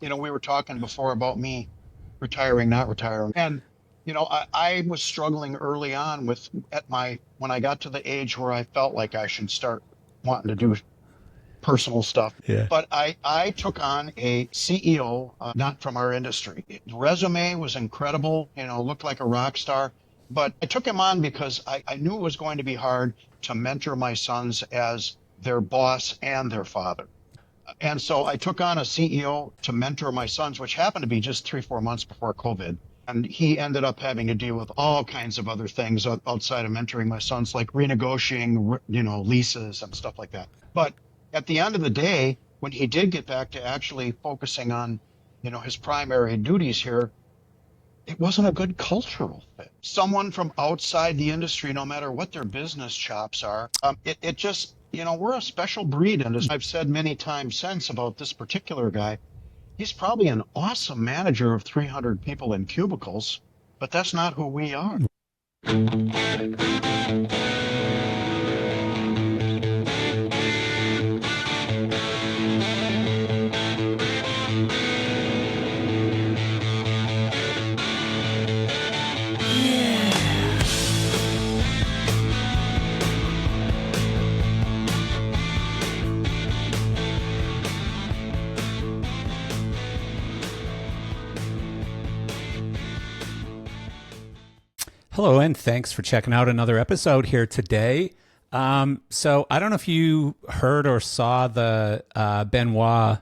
we were talking before about me retiring, not retiring. And, I was struggling early on when I got to the age where I felt like I should start wanting to do personal stuff. Yeah. But I took on a CEO, not from our industry. The resume was incredible, looked like a rock star. But I took him on because I knew it was going to be hard to mentor my sons as their boss and their father. And so I took on a CEO to mentor my sons, which happened to be just 3, 4 months before COVID. And he ended up having to deal with all kinds of other things outside of mentoring my sons, like renegotiating, leases and stuff like that. But at the end of the day, when he did get back to actually focusing on, his primary duties here, it wasn't a good cultural fit. Someone from outside the industry, no matter what their business chops are, it just, we're a special breed. And as I've said many times since about this particular guy, he's probably an awesome manager of 300 people in cubicles, but that's not who we are. Hello, and thanks for checking out another episode here today. So I don't know if you heard or saw the Benoit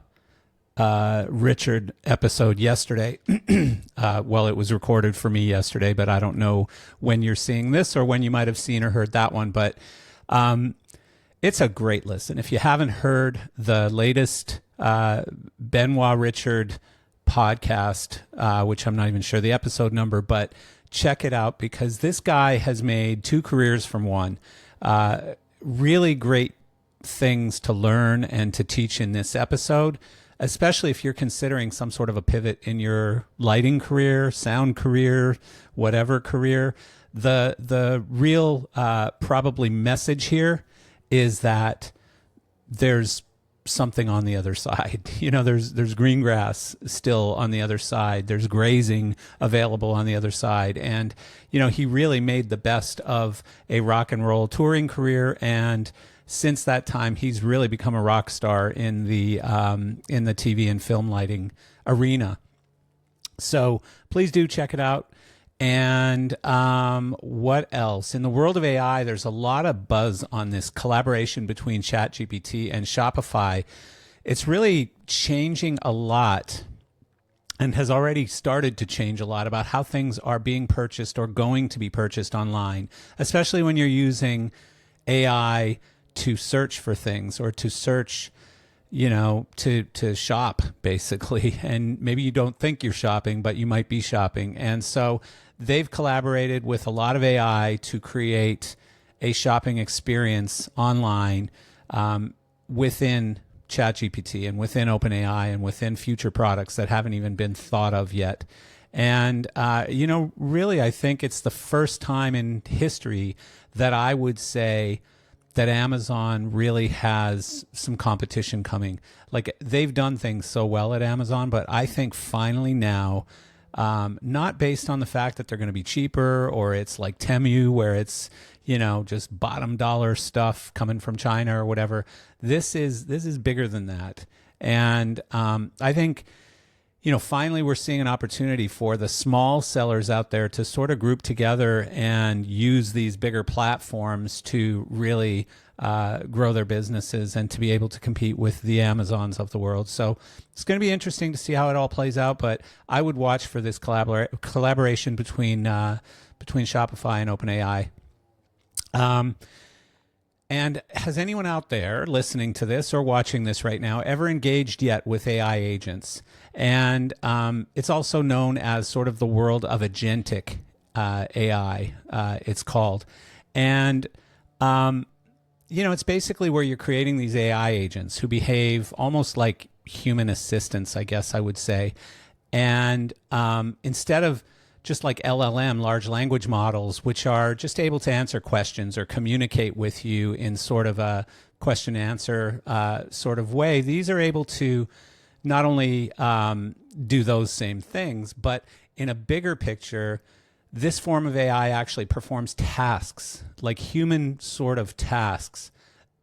Richard episode yesterday. Well, it was recorded for me yesterday, but I don't know when you're seeing this or when you might have seen or heard that one. But it's a great listen. If you haven't heard the latest Benoit Richard podcast, which I'm not even sure the episode number, but check it out because this guy has made 2 careers from one. Really great things to learn and to teach in this episode, especially if you're considering some sort of a pivot in your lighting career, sound career, whatever career. The real probably message here is that there's something on the other side. There's green grass still on the other side. There's grazing available on the other side. And, he really made the best of a rock and roll touring career. And since that time, he's really become a rock star in the TV and film lighting arena. So please do check it out. And what else? In the world of AI, there's a lot of buzz on this collaboration between ChatGPT and Shopify. It's really changing a lot and has already started to change a lot about how things are being purchased or going to be purchased online, especially when you're using AI to search for things or to search, to shop, basically. And maybe you don't think you're shopping, but you might be shopping. And so they've collaborated with a lot of AI to create a shopping experience online within ChatGPT and within OpenAI and within future products that haven't even been thought of yet. And, really, I think it's the first time in history that I would say that Amazon really has some competition coming. Like, they've done things so well at Amazon, but I think finally now, not based on the fact that they're going to be cheaper or it's like Temu where it's, just bottom dollar stuff coming from China or whatever. This is bigger than that. And I think, finally we're seeing an opportunity for the small sellers out there to sort of group together and use these bigger platforms to really grow their businesses and to be able to compete with the Amazons of the world. So it's going to be interesting to see how it all plays out, but I would watch for this collaboration between Shopify and OpenAI. And has anyone out there listening to this or watching this right now ever engaged yet with AI agents? And it's also known as sort of the world of agentic AI, it's called. And, it's basically where you're creating these AI agents who behave almost like human assistants, I guess I would say. And instead of just like LLM, large language models, which are just able to answer questions or communicate with you in sort of a question answer sort of way, these are able to not only do those same things, but in a bigger picture, this form of AI actually performs tasks, like human sort of tasks,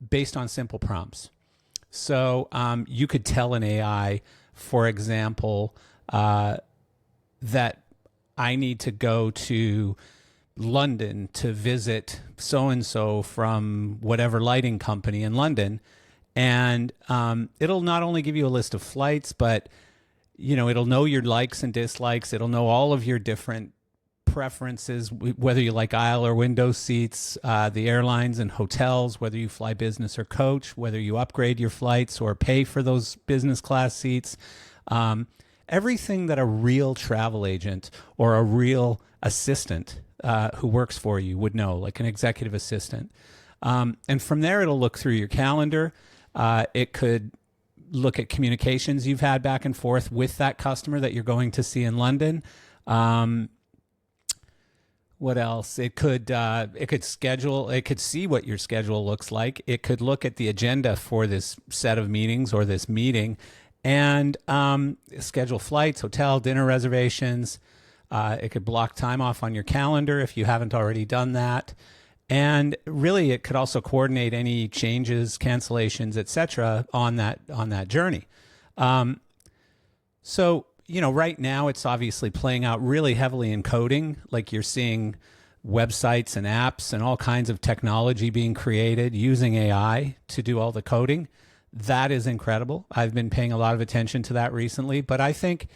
based on simple prompts. So you could tell an AI, for example, that I need to go to London to visit so-and-so from whatever lighting company in London. And it'll not only give you a list of flights, but it'll know your likes and dislikes. It'll know all of your different preferences, whether you like aisle or window seats, the airlines and hotels, whether you fly business or coach, whether you upgrade your flights or pay for those business class seats. Everything that a real travel agent or a real assistant who works for you would know, like an executive assistant. And from there, it'll look through your calendar. It could look at communications you've had back and forth with that customer that you're going to see in London. What else? It could schedule. It could see what your schedule looks like. It could look at the agenda for this set of meetings or this meeting, and schedule flights, hotel, dinner reservations. It could block time off on your calendar if you haven't already done that. And really, it could also coordinate any changes, cancellations, etc. on that journey. So, right now it's obviously playing out really heavily in coding. Like you're seeing websites and apps and all kinds of technology being created using AI to do all the coding. That is incredible. I've been paying a lot of attention to that recently, but I think,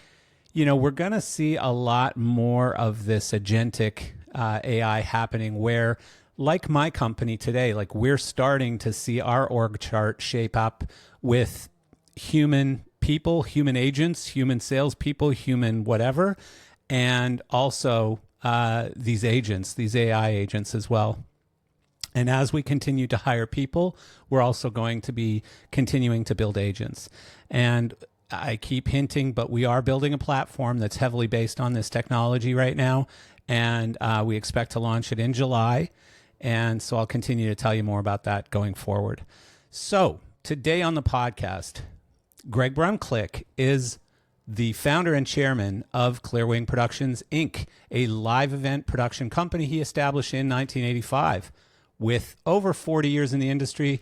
we're going to see a lot more of this agentic AI happening where, like my company today, like we're starting to see our org chart shape up with human people, human agents, human salespeople, human whatever, and also these agents, these AI agents as well. And as we continue to hire people, we're also going to be continuing to build agents. And I keep hinting, but we are building a platform that's heavily based on this technology right now. And we expect to launch it in July. And so I'll continue to tell you more about that going forward. So today on the podcast, Gregg Brunclik is the founder and chairman of Clearwing Productions, Inc., a live event production company he established in 1985. With over 40 years in the industry,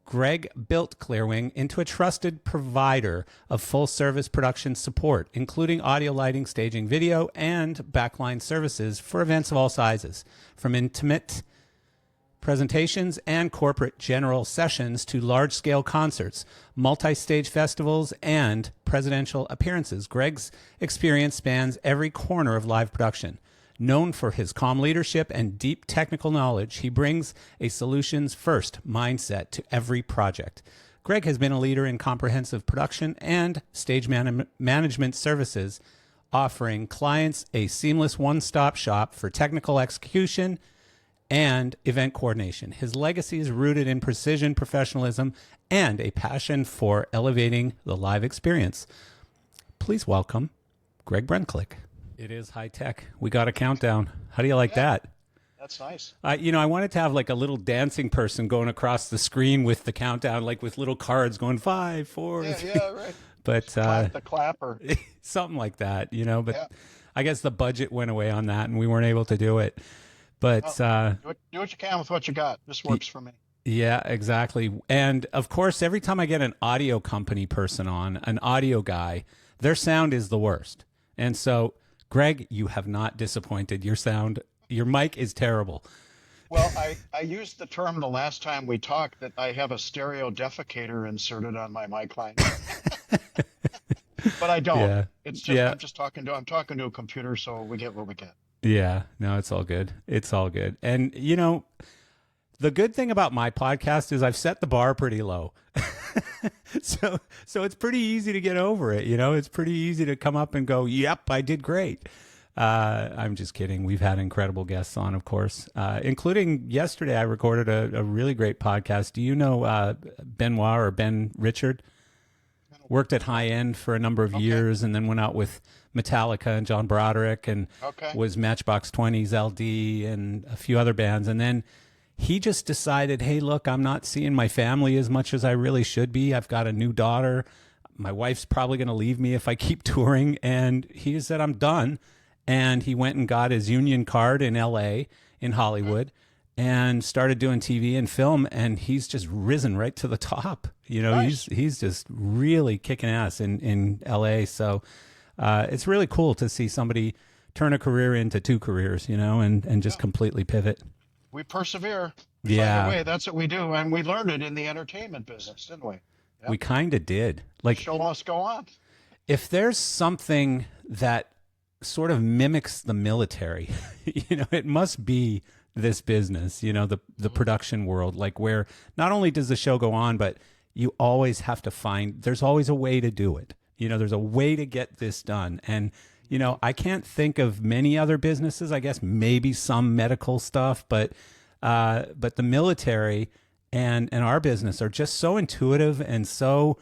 Gregg built Clearwing into a trusted provider of full-service production support, including audio, lighting, staging, video, and backline services for events of all sizes, from intimate presentations and corporate general sessions to large-scale concerts, multi-stage festivals, and presidential appearances. Gregg's experience spans every corner of live production. Known for his calm leadership and deep technical knowledge, he brings a solutions-first mindset to every project. Gregg has been a leader in comprehensive production and stage management services, offering clients a seamless one-stop shop for technical execution and event coordination. His legacy is rooted in precision, professionalism, and a passion for elevating the live experience. Please welcome Gregg Brunclik. It is high tech. We got a countdown. How do you like that? That's nice. I wanted to have like a little dancing person going across the screen with the countdown, like with little cards going 5, 4. Yeah, right. But the clapper. something like that, But I guess the budget went away on that, and we weren't able to do it. But do what you can with what you got. This works for me. Yeah, exactly. And of course, every time I get an audio company person on, an audio guy, their sound is the worst. And so, Gregg, you have not disappointed. Your mic is terrible. Well, I used the term the last time we talked that I have a stereo defecator inserted on my mic line. But I don't. Yeah. It's just I'm talking to a computer, so we get what we get. Yeah, no, it's all good. It's all good. And the good thing about my podcast is I've set the bar pretty low. So it's pretty easy to get over it. It's pretty easy to come up and go, yep, I did great. I'm just kidding. We've had incredible guests on, of course, including yesterday. I recorded a really great podcast. Do you know Benoit or Ben Richard? Worked at High End for a number of years, and then went out with Metallica and John Broderick, and was Matchbox 20's LD and a few other bands. And then he just decided, hey, look, I'm not seeing my family as much as I really should be. I've got a new daughter. my wife's probably going to leave me if I keep touring. And he just said, I'm done. And he went and got his union card in LA, in Hollywood, and started doing TV and film. And he's just risen right to the top. You know, Nice. he's just really kicking ass in LA. So it's really cool to see somebody turn a career into two careers, you know, and just completely pivot. We persevere. Yeah. Find a way. That's what we do. And we learned it in the entertainment business, didn't we? Yep. We kind of did. Like, Show must go on. if there's something that sort of mimics the military, you know, it must be this business, you know, the production world, like where not only does the show go on, but you always have to find, there's always a way to do it. You know, there's a way to get this done. And, you know, I can't think of many other businesses, I guess maybe some medical stuff, but the military and our business are just so intuitive and so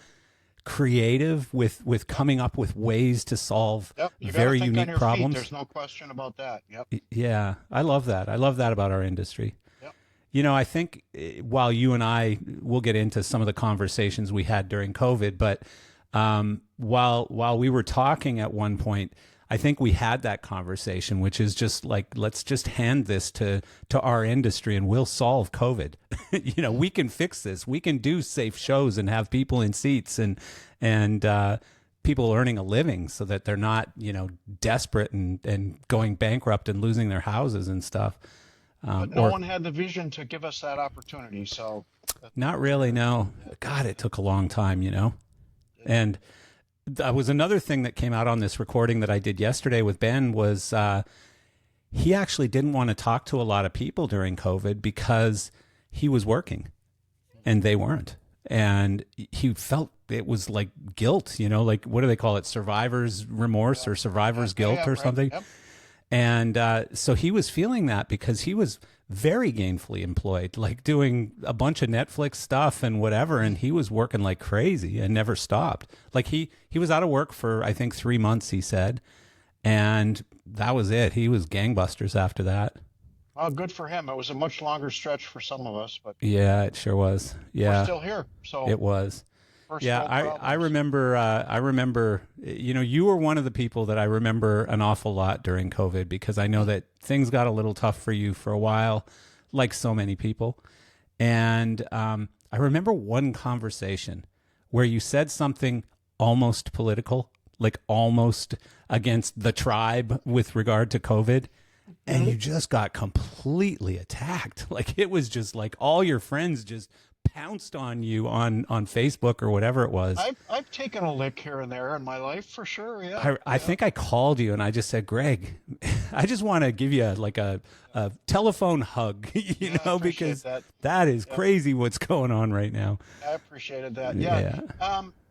creative with coming up with ways to solve You very gotta think on unique your problems. Feet. There's no question about that. Yep. Yeah, I love that. I love that about our industry. Yep. You know, I think while you and I will get into some of the conversations we had during COVID, but while we were talking at one point, I think we had that conversation, which is just like, let's just hand this to our industry and we'll solve COVID. You know, we can fix this. We can do safe shows and have people in seats and people earning a living so that they're not, you know, desperate and going bankrupt and losing their houses and stuff. But no one had the vision to give us that opportunity. So not really, no. God, it took a long time, you know. And that was another thing that came out on this recording that I did yesterday with Ben was he actually didn't want to talk to a lot of people during COVID because he was working and they weren't. And he felt it was like guilt, you know, like what do they call it? Survivor's remorse or survivor's guilt or something. Yep. And so he was feeling that because he was very gainfully employed, like doing a bunch of Netflix stuff and whatever. And he was working like crazy and never stopped. Like he was out of work for, I think, 3 months, he said. And that was it. He was gangbusters after that. Well, good for him. It was a much longer stretch for some of us, but Yeah, it sure was. Yeah, we're still here. So it was. first Yeah, world I problems. remember, you know, you were one of the people that I remember an awful lot during COVID because I know that things got a little tough for you for a while, like so many people. And I remember one conversation where you said something almost political, like almost against the tribe with regard to COVID. And you just got completely attacked. Like it was just like all your friends just pounced on you on Facebook or whatever it was. I've taken a lick here and there in my life for sure. Yeah. I think I called you and I just said, Greg, I just want to give you like a telephone hug, you I know, appreciate because that. that is crazy what's going on right now. I appreciated that. Yeah.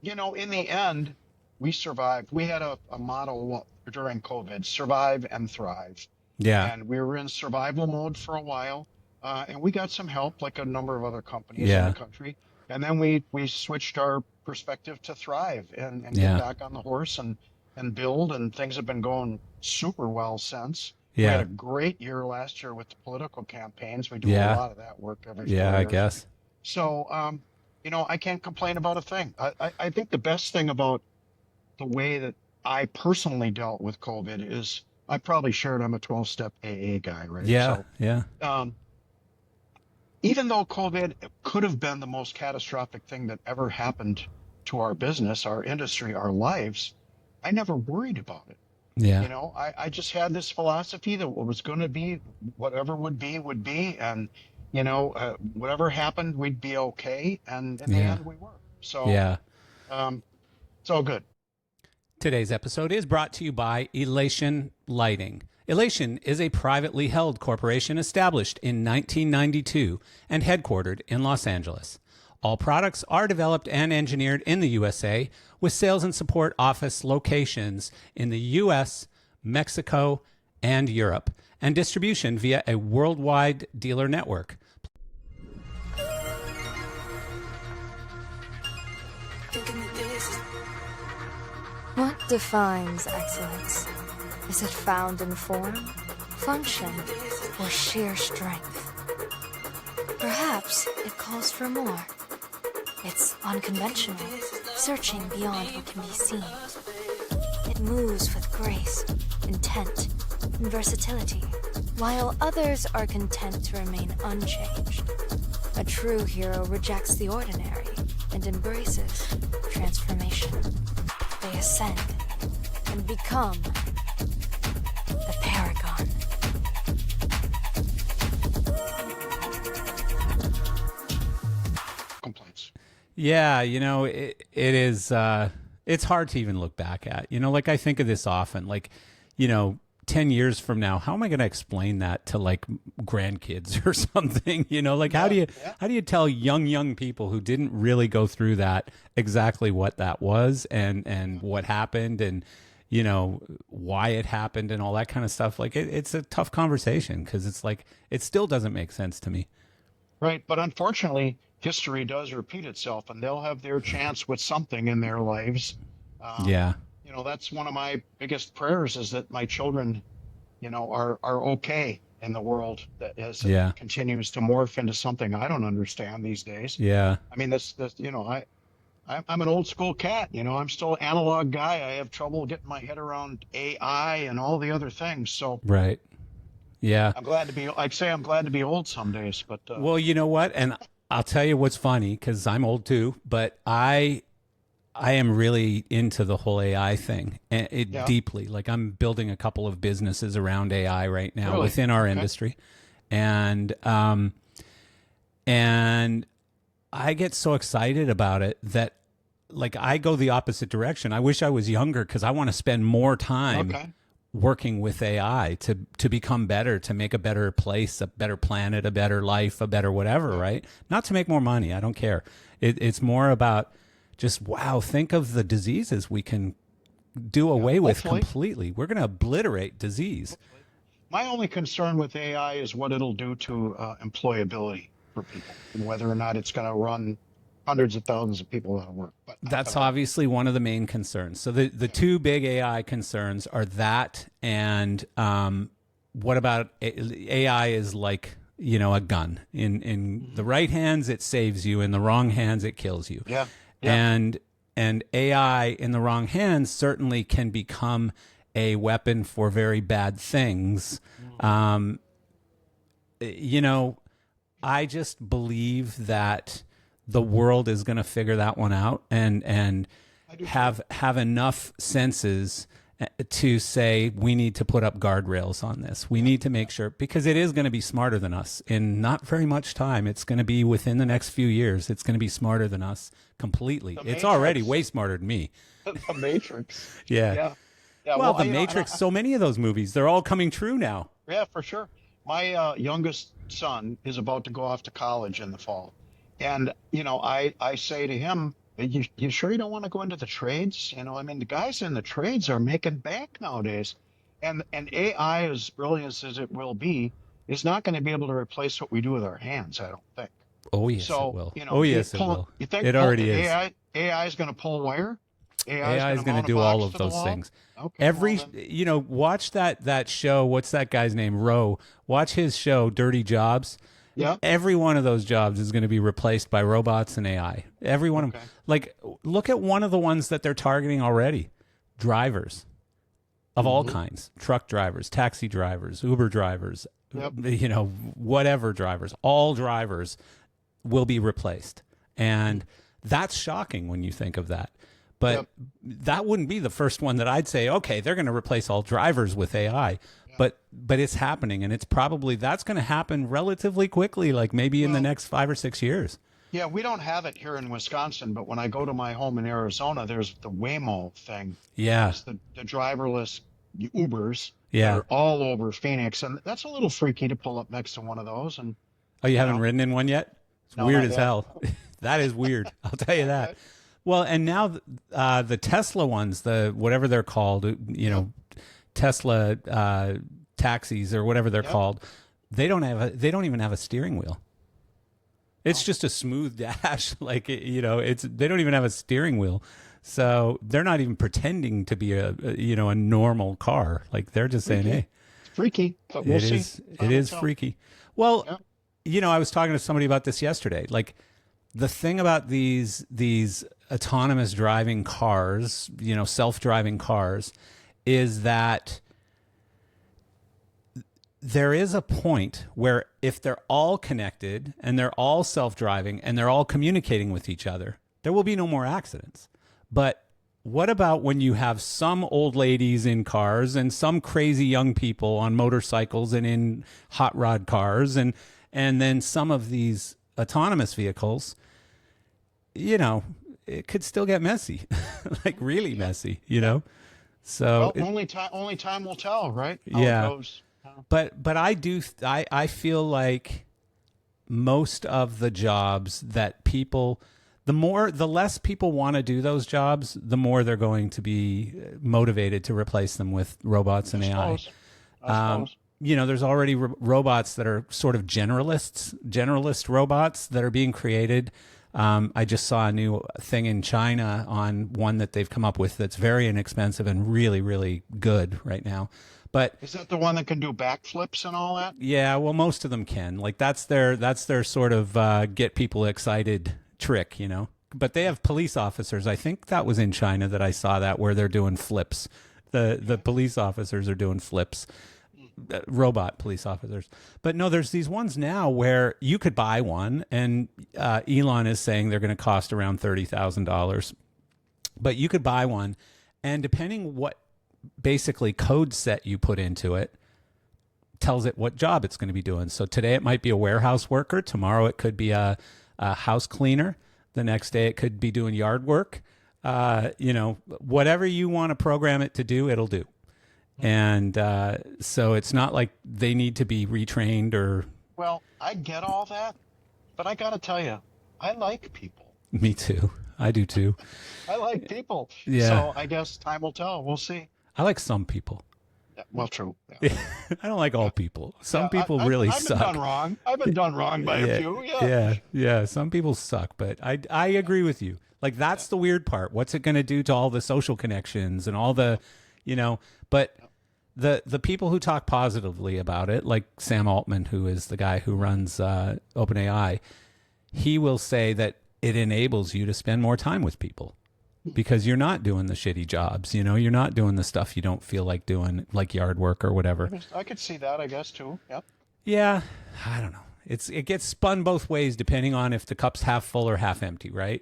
You know, in the end, we survived. We had a motto during COVID: survive and thrive. Yeah. And we were in survival mode for a while, and we got some help, like a number of other companies Yeah. in the country. And then we switched our perspective to thrive and Yeah. get back on the horse and build. And things have been going super well since. Yeah. We had a great year last year with the political campaigns. We do Yeah. a lot of that work every 4 Yeah, I years. guess. So, you know, I can't complain about a thing. I think the best thing about the way that I personally dealt with COVID is I probably shared I'm a 12-step AA guy, right? Yeah. Yeah. So, even though COVID could have been the most catastrophic thing that ever happened to our business, our industry, our lives, I never worried about it. Yeah. You know, I just had this philosophy that what was going to be, whatever would be. And, you know, whatever happened, we'd be okay. And in the Yeah. end, we were. So, Yeah. it's all good. Today's episode is brought to you by Elation Lighting. Elation is a privately held corporation established in 1992 and headquartered in Los Angeles. All products are developed and engineered in the USA with sales and support office locations in the US, Mexico, and Europe, and distribution via a worldwide dealer network. What defines excellence? Is it found in form, function, or sheer strength? Perhaps it calls for more. It's unconventional, searching beyond what can be seen. It moves with grace, intent, and versatility, while others are content to remain unchanged. A true hero rejects the ordinary and embraces transformation. They ascend and become the paragon. Complaints. Yeah, it is, it's hard to even look back at. Like I think of this often, like, 10 years from now, how am I going to explain that to like grandkids or something? Like how do you tell young people who didn't really go through that exactly what that was and what happened and, why it happened and all that kind of stuff. Like it's a tough conversation because it's like, it still doesn't make sense to me. Right. But unfortunately, history does repeat itself and they'll have their chance with something in their lives. Yeah. That's one of my biggest prayers is that my children, are okay in the world that as it continues to morph into something I don't understand these days. Yeah. I mean, I'm an old school cat, I'm still an analog guy. I have trouble getting my head around AI and all the other things. So right. Yeah. I'm glad to be old some days, but well, you know what? And I'll tell you what's funny because I'm old too, but I am really into the whole AI thing deeply. Like I'm building a couple of businesses around AI right now within our industry. And I get so excited about it that like I go the opposite direction. I wish I was younger because I want to spend more time working with AI to become better, to make a better place, a better planet, a better life, a better whatever, right? Not to make more money. I don't care. It's more about just, wow, think of the diseases we can do away with completely. We're going to obliterate disease. My only concern with AI is what it'll do to employability for people and whether or not it's going to run hundreds of thousands of people out of work. But that's obviously one of the main concerns. So the two big AI concerns are that and what about AI is like, a gun. In the right hands, it saves you. In the wrong hands, it kills you. Yeah. And AI in the wrong hands certainly can become a weapon for very bad things. I just believe that the world is going to figure that one out and have enough senses to say we need to put up guardrails on this. We need to make sure, because it is going to be smarter than us in not very much time. It's going to be within the next few years. It's going to be smarter than us completely. It's already way smarter than me. The Matrix. Yeah. Well, The Matrix, so many of those movies, they're all coming true now. Yeah, for sure. My youngest son is about to go off to college in the fall. And, I say to him, you sure you don't want to go into the trades? The guys in the trades are making bank nowadays. And AI, as brilliant as it will be, is not going to be able to replace what we do with our hands, I don't think. Oh, yes, so, it will. It will. You think it already is. AI is going to pull wire? AI is going to do all of those things. Okay, watch that show. What's that guy's name? Roe. Watch his show, Dirty Jobs. Yeah. Every one of those jobs is going to be replaced by robots and AI. Every one of them. Like, look at one of the ones that they're targeting already. Drivers of all kinds. Truck drivers, taxi drivers, Uber drivers, whatever drivers. All drivers will be replaced. And that's shocking when you think of that. But that wouldn't be the first one that I'd say, okay, they're going to replace all drivers with AI. But it's happening, and it's probably that's going to happen relatively quickly, like maybe in the next 5 or 6 years. Yeah, we don't have it here in Wisconsin, but when I go to my home in Arizona, there's the Waymo thing. Yeah. It's the driverless Ubers. Yeah. That are all over Phoenix, and that's a little freaky to pull up next to one of those. And oh, you haven't ridden in one yet? It's No, weird not as yet. hell. That is weird. I'll tell you that. Well, and now the Tesla ones, the whatever they're called, Tesla taxis or whatever they're called, they don't even have a steering wheel. It's just a smooth dash, like they don't even have a steering wheel, so they're not even pretending to be a normal car. Like they're just saying, hey, It's freaky, but we'll see. It is freaky. Well, I was talking to somebody about this yesterday. Like the thing about these autonomous driving cars, self-driving cars, is that there is a point where if they're all connected and they're all self-driving and they're all communicating with each other, there will be no more accidents. But what about when you have some old ladies in cars and some crazy young people on motorcycles and in hot rod cars, and then some of these autonomous vehicles, it could still get messy, like really messy, So well, only time will tell, right? How yeah. it goes. But I feel like most of the jobs that people, the less people want to do those jobs, the more they're going to be motivated to replace them with robots and AI. I suppose. There's already robots that are sort of generalist robots that are being created. I just saw a new thing in China on one that they've come up with that's very inexpensive and really, really good right now. But is that the one that can do backflips and all that? yeah, well, most of them can. Like that's their sort of get people excited trick, But they have police officers. I think that was in China that I saw that, where they're doing flips. The police officers are doing flips. Robot police officers. But no, there's these ones now where you could buy one, and Elon is saying they're going to cost around $30,000. But you could buy one, and depending what basically code set you put into it, tells it what job it's going to be doing. So today it might be a warehouse worker. Tomorrow it could be a house cleaner. The next day it could be doing yard work. Whatever you want to program it to do, it'll do. And so it's not like they need to be retrained or... Well, I get all that, but I got to tell you, I like people. Me too. I do too. I like people. Yeah. So I guess time will tell. We'll see. I like some people. Yeah, well, true. Yeah. I don't like all people. Some people really suck. I've been done wrong. I've been done wrong by a few. Yeah. Some people suck, but I agree with you. Like, that's the weird part. What's it going to do to all the social connections and all the, but the people who talk positively about it, like Sam Altman, who is the guy who runs OpenAI, he will say that it enables you to spend more time with people. Because you're not doing the shitty jobs, you're not doing the stuff you don't feel like doing, like yard work or whatever. I could see that, I guess, too. Yep. Yeah, I don't know. It gets spun both ways depending on if the cup's half full or half empty, right?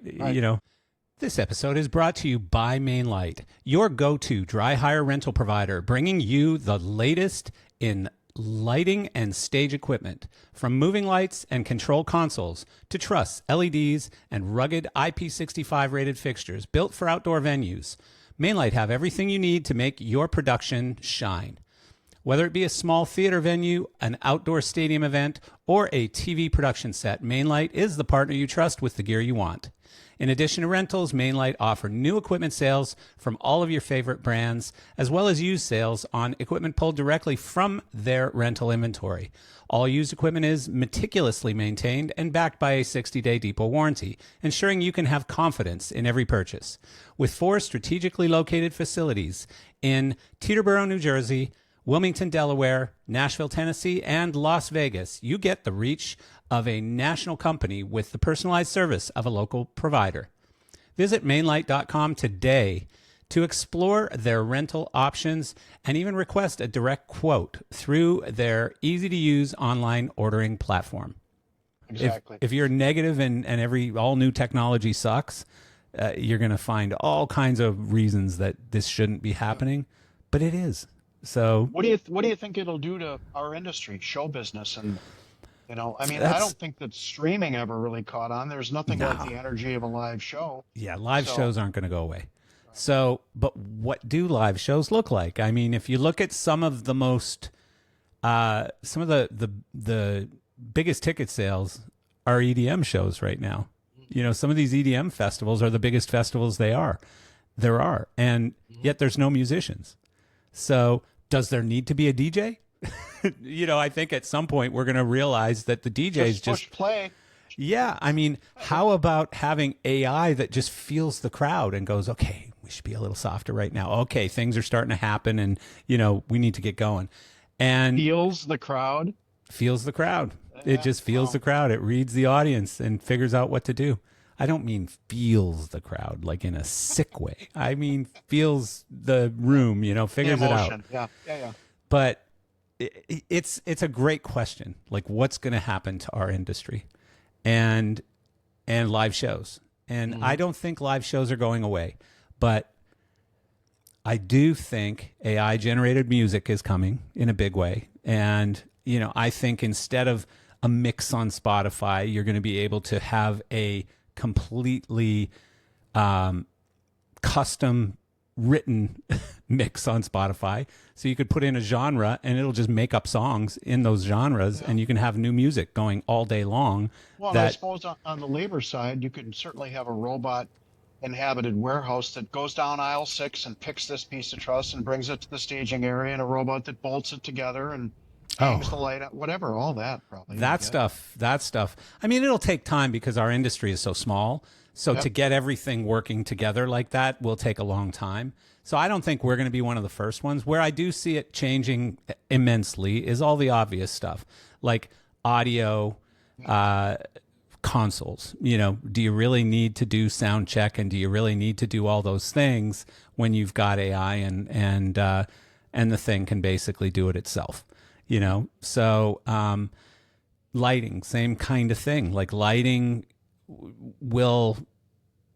This episode is brought to you by Main Light, your go-to dry hire rental provider, bringing you the latest in lighting and stage equipment, from moving lights and control consoles to truss, LEDs, and rugged IP65 rated fixtures built for outdoor venues. Mainlight have everything you need to make your production shine. Whether it be a small theater venue, an outdoor stadium event, or a TV production set, Mainlight is the partner you trust with the gear you want. In addition to rentals, Mainlight offer new equipment sales from all of your favorite brands, as well as used sales on equipment pulled directly from their rental inventory. All used equipment is meticulously maintained and backed by a 60-day depot warranty, ensuring you can have confidence in every purchase. With 4 strategically located facilities in Teterboro, New Jersey, Wilmington, Delaware, Nashville, Tennessee, and Las Vegas, you get the reach of a national company with the personalized service of a local provider. Visit mainlight.com today to explore their rental options and even request a direct quote through their easy-to-use online ordering platform. Exactly. If you're negative and all new technology sucks, you're going to find all kinds of reasons that this shouldn't be happening, but it is. So what do you think it'll do to our industry, show business? And I don't think that streaming ever really caught on. There's nothing like the energy of a live show. Yeah, live shows aren't going to go away. So, but what do live shows look like? I mean, if you look at some of the most, some of the biggest ticket sales are EDM shows right now. Some of these EDM festivals are the biggest festivals there are, and yet there's no musicians. So does there need to be a DJ? I think at some point we're going to realize that the DJs just push play. Yeah. I mean, how about having AI that just feels the crowd and goes, okay, we should be a little softer right now. Okay, things are starting to happen and, we need to get going. And feels the crowd. It just feels the crowd. It reads the audience and figures out what to do. I don't mean feels the crowd like in a sick way. I mean feels the room, figures it out. Yeah. But it's a great question. Like, what's going to happen to our industry and live shows? And I don't think live shows are going away, but I do think AI generated music is coming in a big way. And, I think instead of a mix on Spotify, you're going to be able to have a completely custom written mix on Spotify. So you could put in a genre and it'll just make up songs in those genres, and you can have new music going all day long. Well, I suppose on the labor side, you could certainly have a robot inhabited warehouse that goes down aisle 6 and picks this piece of truss and brings it to the staging area, and a robot that bolts it together and hangs the light up, whatever, all that probably. That stuff. I mean, it'll take time because our industry is so small. So to get everything working together like that will take a long time. So I don't think we're going to be one of the first ones. Where I do see it changing immensely is all the obvious stuff, like audio, consoles. Do you really need to do sound check, and do you really need to do all those things when you've got AI and the thing can basically do it itself? So lighting, same kind of thing. Like lighting will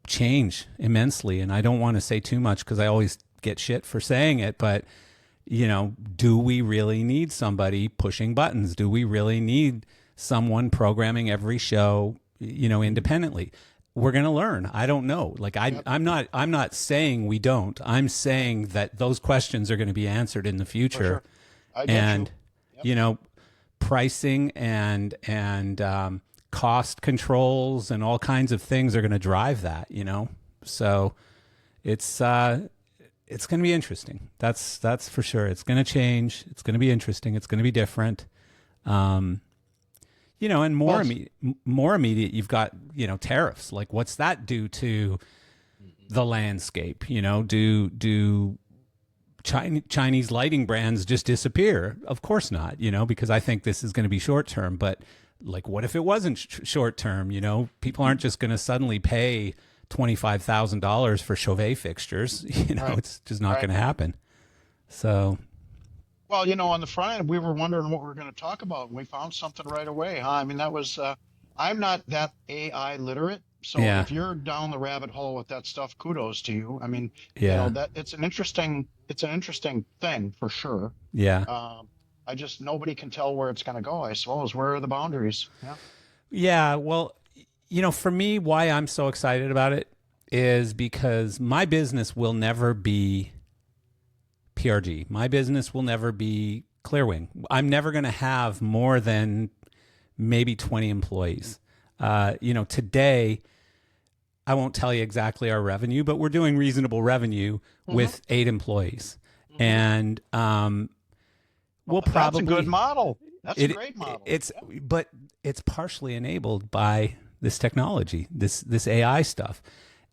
change immensely, and I don't want to say too much because I always get shit for saying it, but do we really need somebody pushing buttons? Do we really need someone programming every show independently? We're going to learn. I don't know. Like I'm not saying we don't. I'm saying that those questions are going to be answered in the future. For sure. And pricing and cost controls and all kinds of things are going to drive that, So it's going to be interesting. That's for sure. It's going to change. It's going to be interesting. It's going to be different. And more immediate, you've got, tariffs. Like, what's that do to the landscape? Do Chinese lighting brands just disappear? Of course not, because I think this is going to be short term. But like, what if it wasn't short term? People aren't just going to suddenly pay $25,000 for Chauvet fixtures. Right. It's just not going to happen. So, well, on the front end, we were wondering what we were going to talk about, and we found something right away. Huh? I mean, that was I'm not that AI literate, so if you're down the rabbit hole with that stuff, kudos to you. I mean, that it's an interesting thing for sure. Yeah. I just, nobody can tell where it's going to go, I suppose. Where are the boundaries? Yeah. Well, for me, why I'm so excited about it is because my business will never be PRG. My business will never be Clearwing. I'm never going to have more than maybe 20 employees. Today, I won't tell you exactly our revenue, but we're doing reasonable revenue with 8 employees. And we'll probably... That's a good model. That's a great model. But it's partially enabled by this technology, this AI stuff.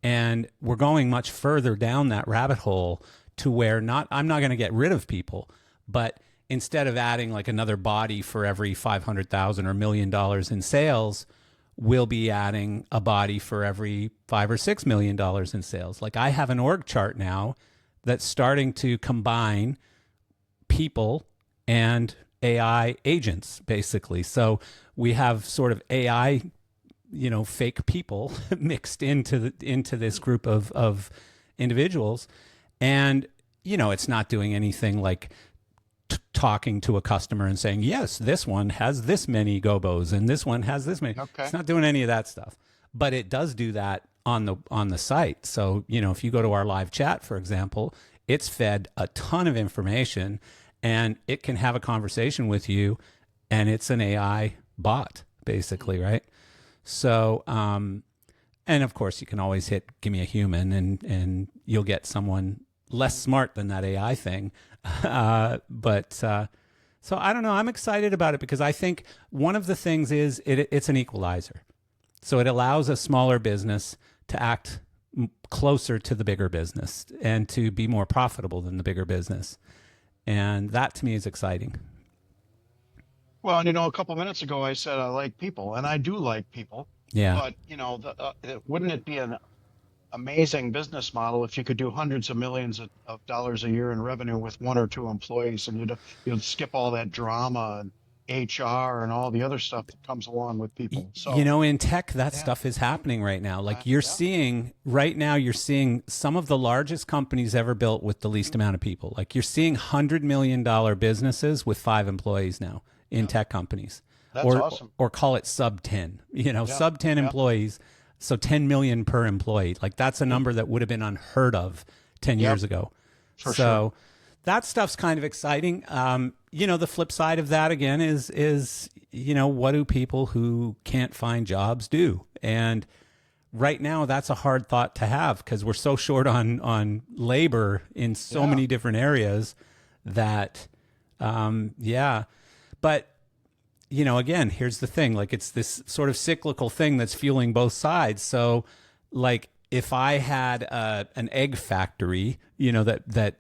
And we're going much further down that rabbit hole to where I'm not going to get rid of people, but instead of adding like another body for every $500,000 or $1 million in sales, we'll be adding a body for every $5 or $6 million in sales. Like, I have an org chart now that's starting to combine people and AI agents, basically. So we have sort of AI, fake people mixed into this group of individuals. And, it's not doing anything like talking to a customer and saying, yes, this one has this many gobos and this one has this many. Okay. It's not doing any of that stuff, but it does do that on the site. So, if you go to our live chat, for example, it's fed a ton of information and it can have a conversation with you, and it's an AI bot, basically, right? So, and of course you can always hit, give me a human, and you'll get someone less smart than that AI thing. So I don't know. I'm excited about it because I think one of the things is it's an equalizer. So it allows a smaller business to act closer to the bigger business and to be more profitable than the bigger business. And that to me is exciting. Well, a couple minutes ago I said I like people, and I do like people. Yeah. But wouldn't it be an amazing business model if you could do hundreds of millions of dollars a year in revenue with one or two employees, and you'd skip all that drama and HR and all the other stuff that comes along with people. You So know, in tech, that yeah, stuff is happening right now. Like you're yeah, seeing right now, you're seeing some of the largest companies ever built with the least amount of people. Like you're seeing $100 million businesses with 5 employees now in yeah, tech companies, that's awesome. or call it sub 10. Yeah, Sub 10 yeah, employees, so 10 million per employee. Like that's a mm, number that would have been unheard of 10 yep, years ago. for sure. So that stuff's kind of exciting. The flip side of that again is what do people who can't find jobs do? And right now, that's a hard thought to have because we're so short on labor in so Yeah, many different areas that, yeah. But again, here's the thing: like it's this sort of cyclical thing that's fueling both sides. So, like if I had an egg factory, that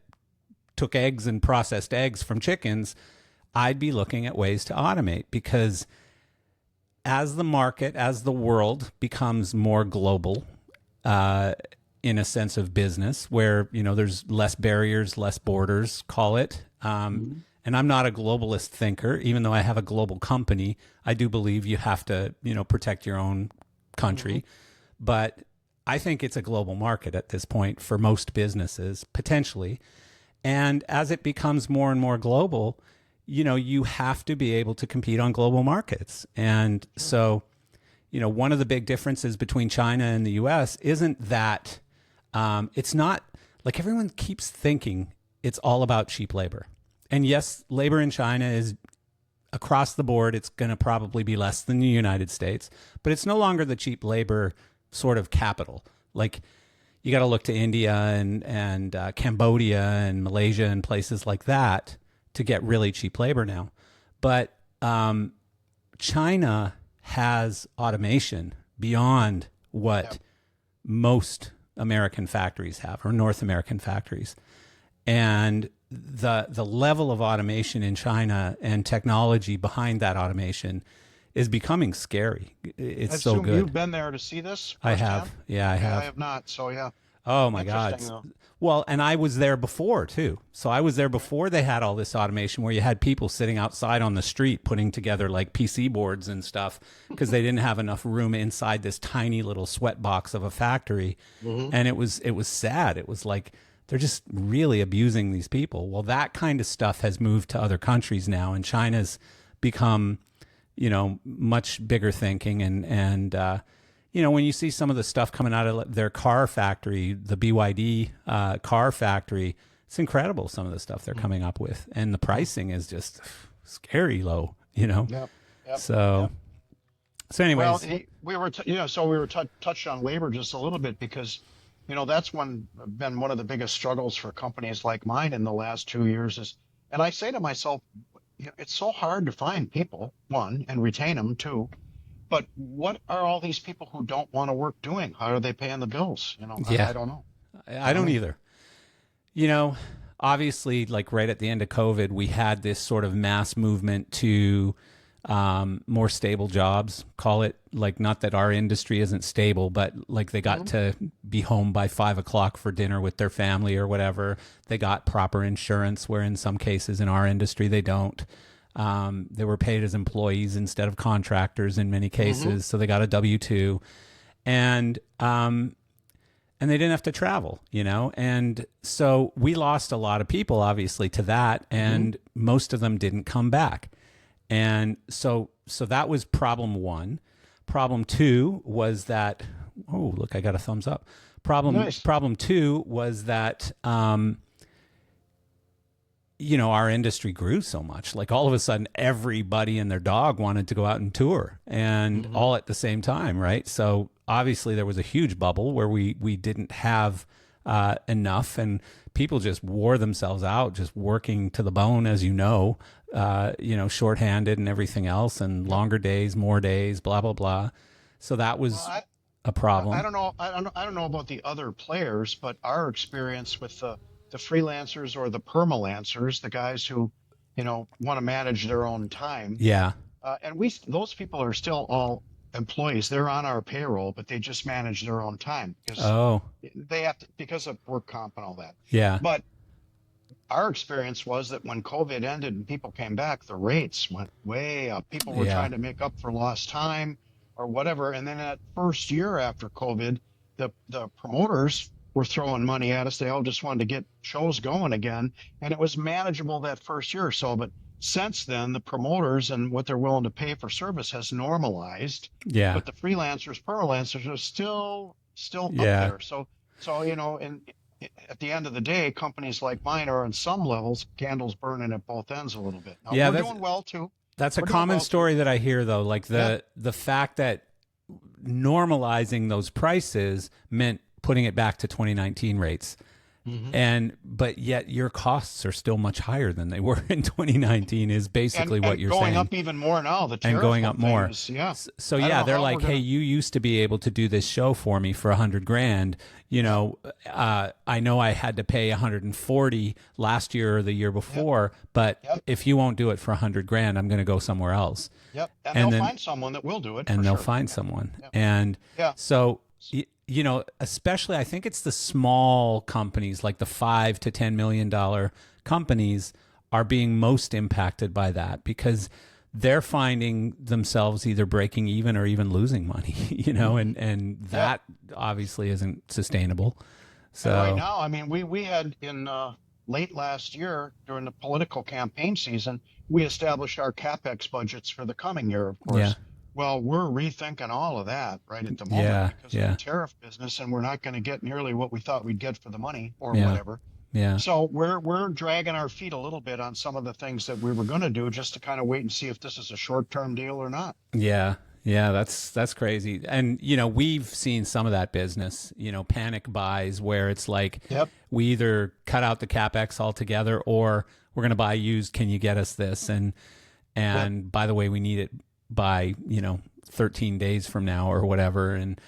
took eggs and processed eggs from chickens, I'd be looking at ways to automate because as the world becomes more global, in a sense of business, where there's less barriers, less borders, call it. mhm, And I'm not a globalist thinker, even though I have a global company. I do believe you have to protect your own mhm, country, but I think it's a global market at this point for most businesses potentially. And as it becomes more and more global, you have to be able to compete on global markets. And sure. so, one of the big differences between China and the US isn't that it's not like everyone keeps thinking it's all about cheap labor. And yes, labor in China is across the board, it's going to probably be less than the United States, but it's no longer the cheap labor sort of capital. Like, you got to look to India and Cambodia and Malaysia and places like that to get really cheap labor now. But China has automation beyond what Yep. most American factories have or North American factories. And the level of automation in China and technology behind that automation is becoming scary. I It's so assume good. you've been there to see this I firsthand. have. Yeah, I Yeah, I have. have not. So yeah, Oh my God. interesting though. Well, and I was there before too. So I was there before they had all this automation where you had people sitting outside on the street putting together like PC boards and stuff because they didn't have enough room inside this tiny little sweat box of a factory. Hmm. And it was sad. It was like they're just really abusing these people. Well, that kind of stuff has moved to other countries now, and China's become, much bigger thinking and when you see some of the stuff coming out of their car factory, the BYD car factory, it's incredible some of the stuff they're coming up with, and the pricing is just scary low. Yep. Yep. So, Yep. so Well, anyways, we were, so we were touched on labor just a little bit because, that's been one of the biggest struggles for companies like mine in the last 2 years and I say to myself, it's so hard to find people, one, and retain them, two. But what are all these people who don't want to work doing? How are they paying the bills? yeah, I don't know. I don't either. You know, Obviously, like right at the end of COVID, we had this sort of mass movement to more stable jobs. Call it like, not that our industry isn't stable, but like they got to be home by 5 o'clock for dinner with their family or whatever. They got proper insurance, where in some cases in our industry they don't. They were paid as employees instead of contractors in many cases, so they got a W-2, and they didn't have to travel, and so we lost a lot of people, obviously, to that, and most of them didn't come back, and so that was problem one. Problem two was that, oh look, I got a thumbs up. Nice. Problem two was that our industry grew so much. Like all of a sudden, everybody and their dog wanted to go out and tour, and all at the same time, right? So obviously, there was a huge bubble where we didn't have enough, and people just wore themselves out, just working to the bone, as shorthanded and everything else, and longer days, more days, blah blah blah. So that was Well, a problem. I don't know. I don't know about the other players, but our experience with the freelancers or the permalancers, the guys who, want to manage their own time, Yeah, and those people are still all employees. They're on our payroll, but they just manage their own time because Oh, they have to, because of work comp and all that. yeah. But our experience was that when COVID ended and people came back, the rates went way up. People were Yeah. trying to make up for lost time or whatever. And then that first year after COVID, the promoters were throwing money at us. They all just wanted to get shows going again. And it was manageable that first year or so. But since then, the promoters and what they're willing to pay for service has normalized. Yeah. But the freelancers, freelancers are still up Yeah. there. So and at the end of the day, companies like mine are on some levels candles burning at both ends a little bit. Now, Yeah, we're that's- doing well too. That's a We're doing common well, too. story that I hear, though. Like the fact that normalizing those prices meant putting it back to 2019 rates. But yet your costs are still much higher than they were in 2019 is basically what you're going saying. up even more now. The And tariff going up thing more. is- yeah. So I don't yeah, know they're how like, we're hey, gonna- you used to be able to do this show for me for $100,000. You know, I know I had to pay 140 last year or the year before, but Yep. if you won't do it for $100,000, I'm going to go somewhere else. Yep. And, And they'll then- find someone that will do it. And for they'll sure. find someone. Yeah. And Yeah. so, you know, especially I think it's the small companies like the $5 to $10 million companies are being most impacted by that because they're finding themselves either breaking even or even losing money, you know, and that obviously isn't sustainable. So And right now, I mean, we had in late last year during the political campaign season, we established our CapEx budgets for the coming year, of course. Yeah. Well, we're rethinking all of that right at the moment Yeah, because yeah. of the tariff business, and we're not going to get nearly what we thought we'd get for the money or Yeah. whatever. yeah. So we're dragging our feet a little bit on some of the things that we were going to do just to kind of wait and see if this is a short-term deal or not. Yeah. Yeah, that's crazy. And you know, we've seen some of that business, you know, panic buys where it's like Yep. we either cut out the capex altogether or we're going to buy used, can you get us this? And by the way, we need it by, you know, 13 days from now or whatever. And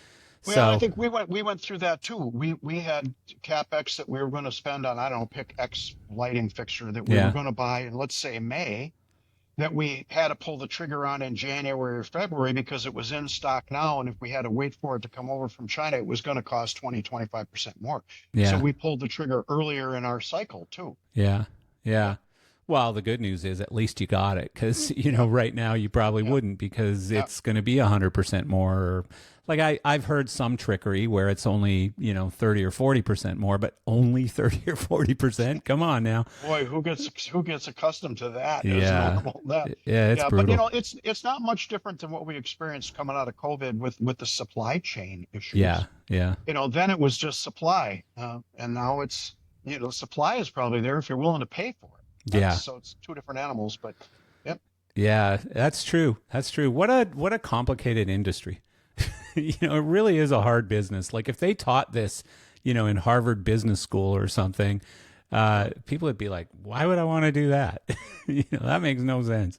Well, so I think we went through that too. We had CapEx that we were going to spend on, I don't know, pick X lighting fixture that we Yeah. were going to buy in, let's say, May, that we had to pull the trigger on in January or February because it was in stock now. And if we had to wait for it to come over from China, it was going to cost 25% more. Yeah. So we pulled the trigger earlier in our cycle too. yeah. Yeah. Well, the good news is at least you got it because, you know, right now you probably wouldn't because it's going to be 100% more. Or, like I've heard some trickery where it's only, you know, 30 or 40% more, but only 30 or 40%. Come on now. Boy, who gets accustomed to that? It's Yeah. normal, that. Yeah, it's But brutal. you know, it's not much different than what we experienced coming out of COVID with the supply chain issues. Yeah. Yeah. You know, then it was just supply, and now it's, you know, supply is probably there if you're willing to pay for it. Yeah. So it's two different animals, but yep. Yeah, that's true. That's true. What a complicated industry. You know, it really is a hard business. Like if they taught this, you know, in Harvard Business School or something, people would be like, "Why would I want to do that?" You know, that makes no sense.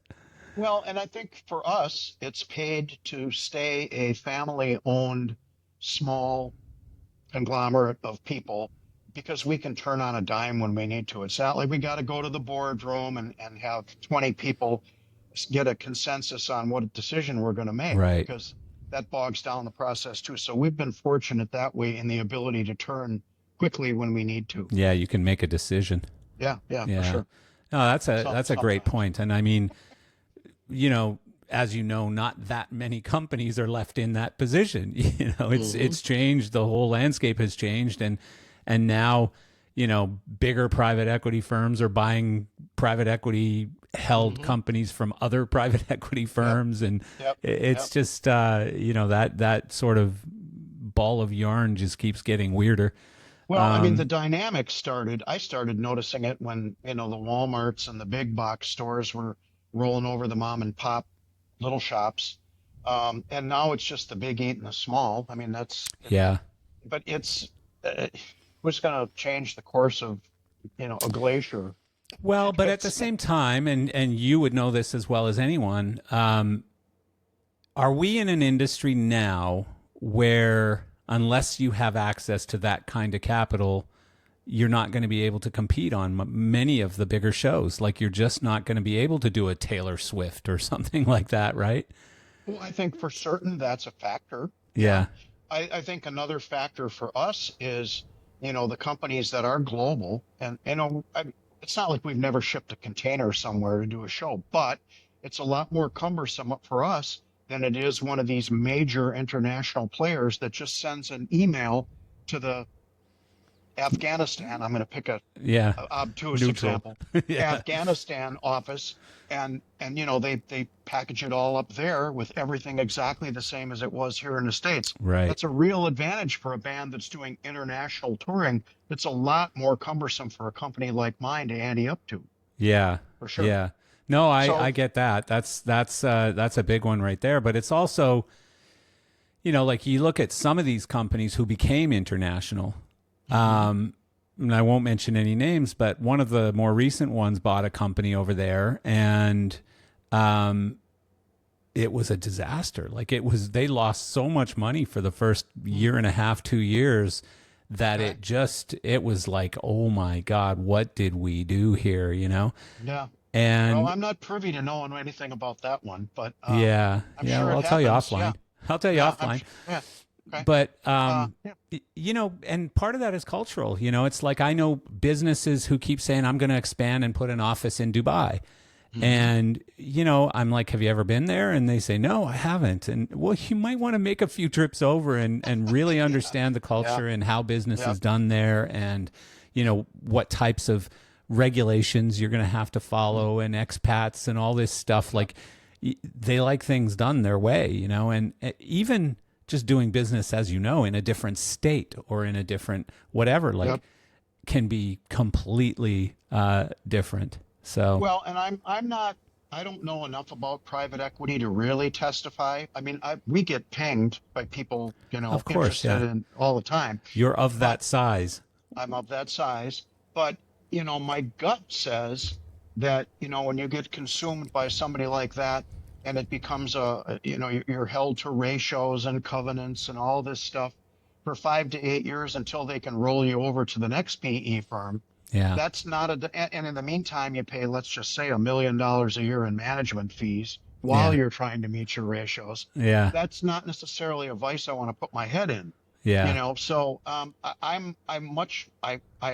Well, and I think for us, it's paid to stay a family-owned, small conglomerate of people because we can turn on a dime when we need to. It's not like we got to go to the boardroom and have 20 people get a consensus on what decision we're going to make. Right. Because that bogs down the process too. So we've been fortunate that way in the ability to turn quickly when we need to. Yeah, you can make a decision. Yeah, Yeah. for sure. No, that's a great Sometimes. point. And I mean, you know, as you know, not that many companies are left in that position. You know, it's changed. The whole landscape has changed, and now, you know, bigger private equity firms are buying private equity held companies from other private equity firms, and Yep. it's just you know, that sort of ball of yarn just keeps getting weirder. Well, I mean, the dynamic I started noticing it when, you know, the Walmarts and the big box stores were rolling over the mom and pop little shops. And now it's just the big eating the small. I mean, Yeah. but it's going to change the course of, you know, a glacier. Well, but at the same time, and you would know this as well as anyone, are we in an industry now where unless you have access to that kind of capital, you're not going to be able to compete on many of the bigger shows? Like you're just not going to be able to do a Taylor Swift or something like that, right? Well, I think for certain that's a factor. Yeah. Yeah. I think another factor for us is, the companies that are global and, it's not like we've never shipped a container somewhere to do a show, but it's a lot more cumbersome for us than it is one of these major international players that just sends an email to the Afghanistan. I'm going to pick Yeah. a obtuse Neutral. example. Yeah. Afghanistan office, and they package it all up there with everything exactly the same as it was here in the States. Right. That's a real advantage for a band that's doing international touring. It's a lot more cumbersome for a company like mine to ante up to, Yeah. for sure. Yeah. No, I So get that. That's a big one right there. But it's also, like you look at some of these companies who became international. And I won't mention any names, but one of the more recent ones bought a company over there, and it was a disaster. Like they lost so much money for the first year and a half, 2 years, that it was like, oh my God, what did we do here? yeah. Well, And I'm not privy to knowing anything about that one, but yeah, I'm yeah. sure Well, it I'll tell you happens. Yeah. offline. I'll tell you Yeah. I'm offline. sure. Yeah. Okay. But Yeah. and part of that is cultural. It's like I know businesses who keep saying I'm going to expand and put an office in Dubai. And I'm like, have you ever been there? And they say, no, I haven't. And well, you might want to make a few trips over and really understand the culture and how business Yeah. is done there, and what types of regulations you're going to have to follow, and expats and all this stuff. Like they like things done their way, and even just doing business, as in a different state or in a different whatever, like Yep. can be completely different. So Well, and I'm not. I don't know enough about private equity to really testify. I mean, we get pinged by people, of course, interested yeah, in all the time. you're of But that size. I'm of that size. But my gut says that when you get consumed by somebody like that, and it becomes you're held to ratios and covenants and all this stuff for 5 to 8 years until they can roll you over to the next PE firm. Yeah, That's not and in the meantime, you pay, let's just say, $1 million a year in management fees while yeah, you're trying to meet your ratios. yeah, That's not necessarily a vice I want to put my head in, yeah, So I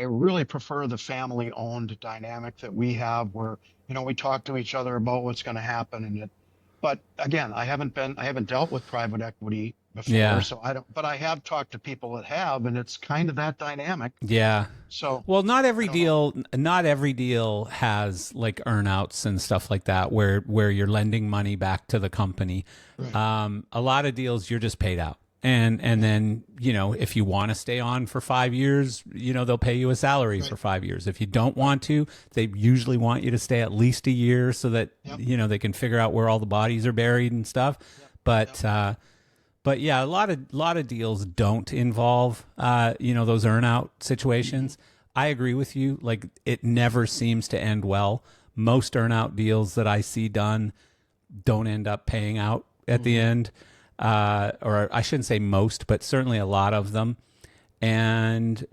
really prefer the family owned dynamic that we have where, we talk to each other about what's going to happen. But again, I haven't dealt with private equity before, yeah, so I don't, but I have talked to people that have, and it's kind of that dynamic. yeah. So Well, not I every don't know. deal has like earnouts and stuff like that where you're lending money back to the company. Right. A lot of deals you're just paid out. And then, if you want to stay on for 5 years, they'll pay you a salary for 5 years. If you don't want to, they usually want you to stay at least a year so that, Yep. they can figure out where all the bodies are buried and stuff. But, but yeah, a lot of deals don't involve, those earnout situations. I agree with you. Like it never seems to end well. Most earnout deals that I see done don't end up paying out at the end. Or I shouldn't say most, but certainly a lot of them. And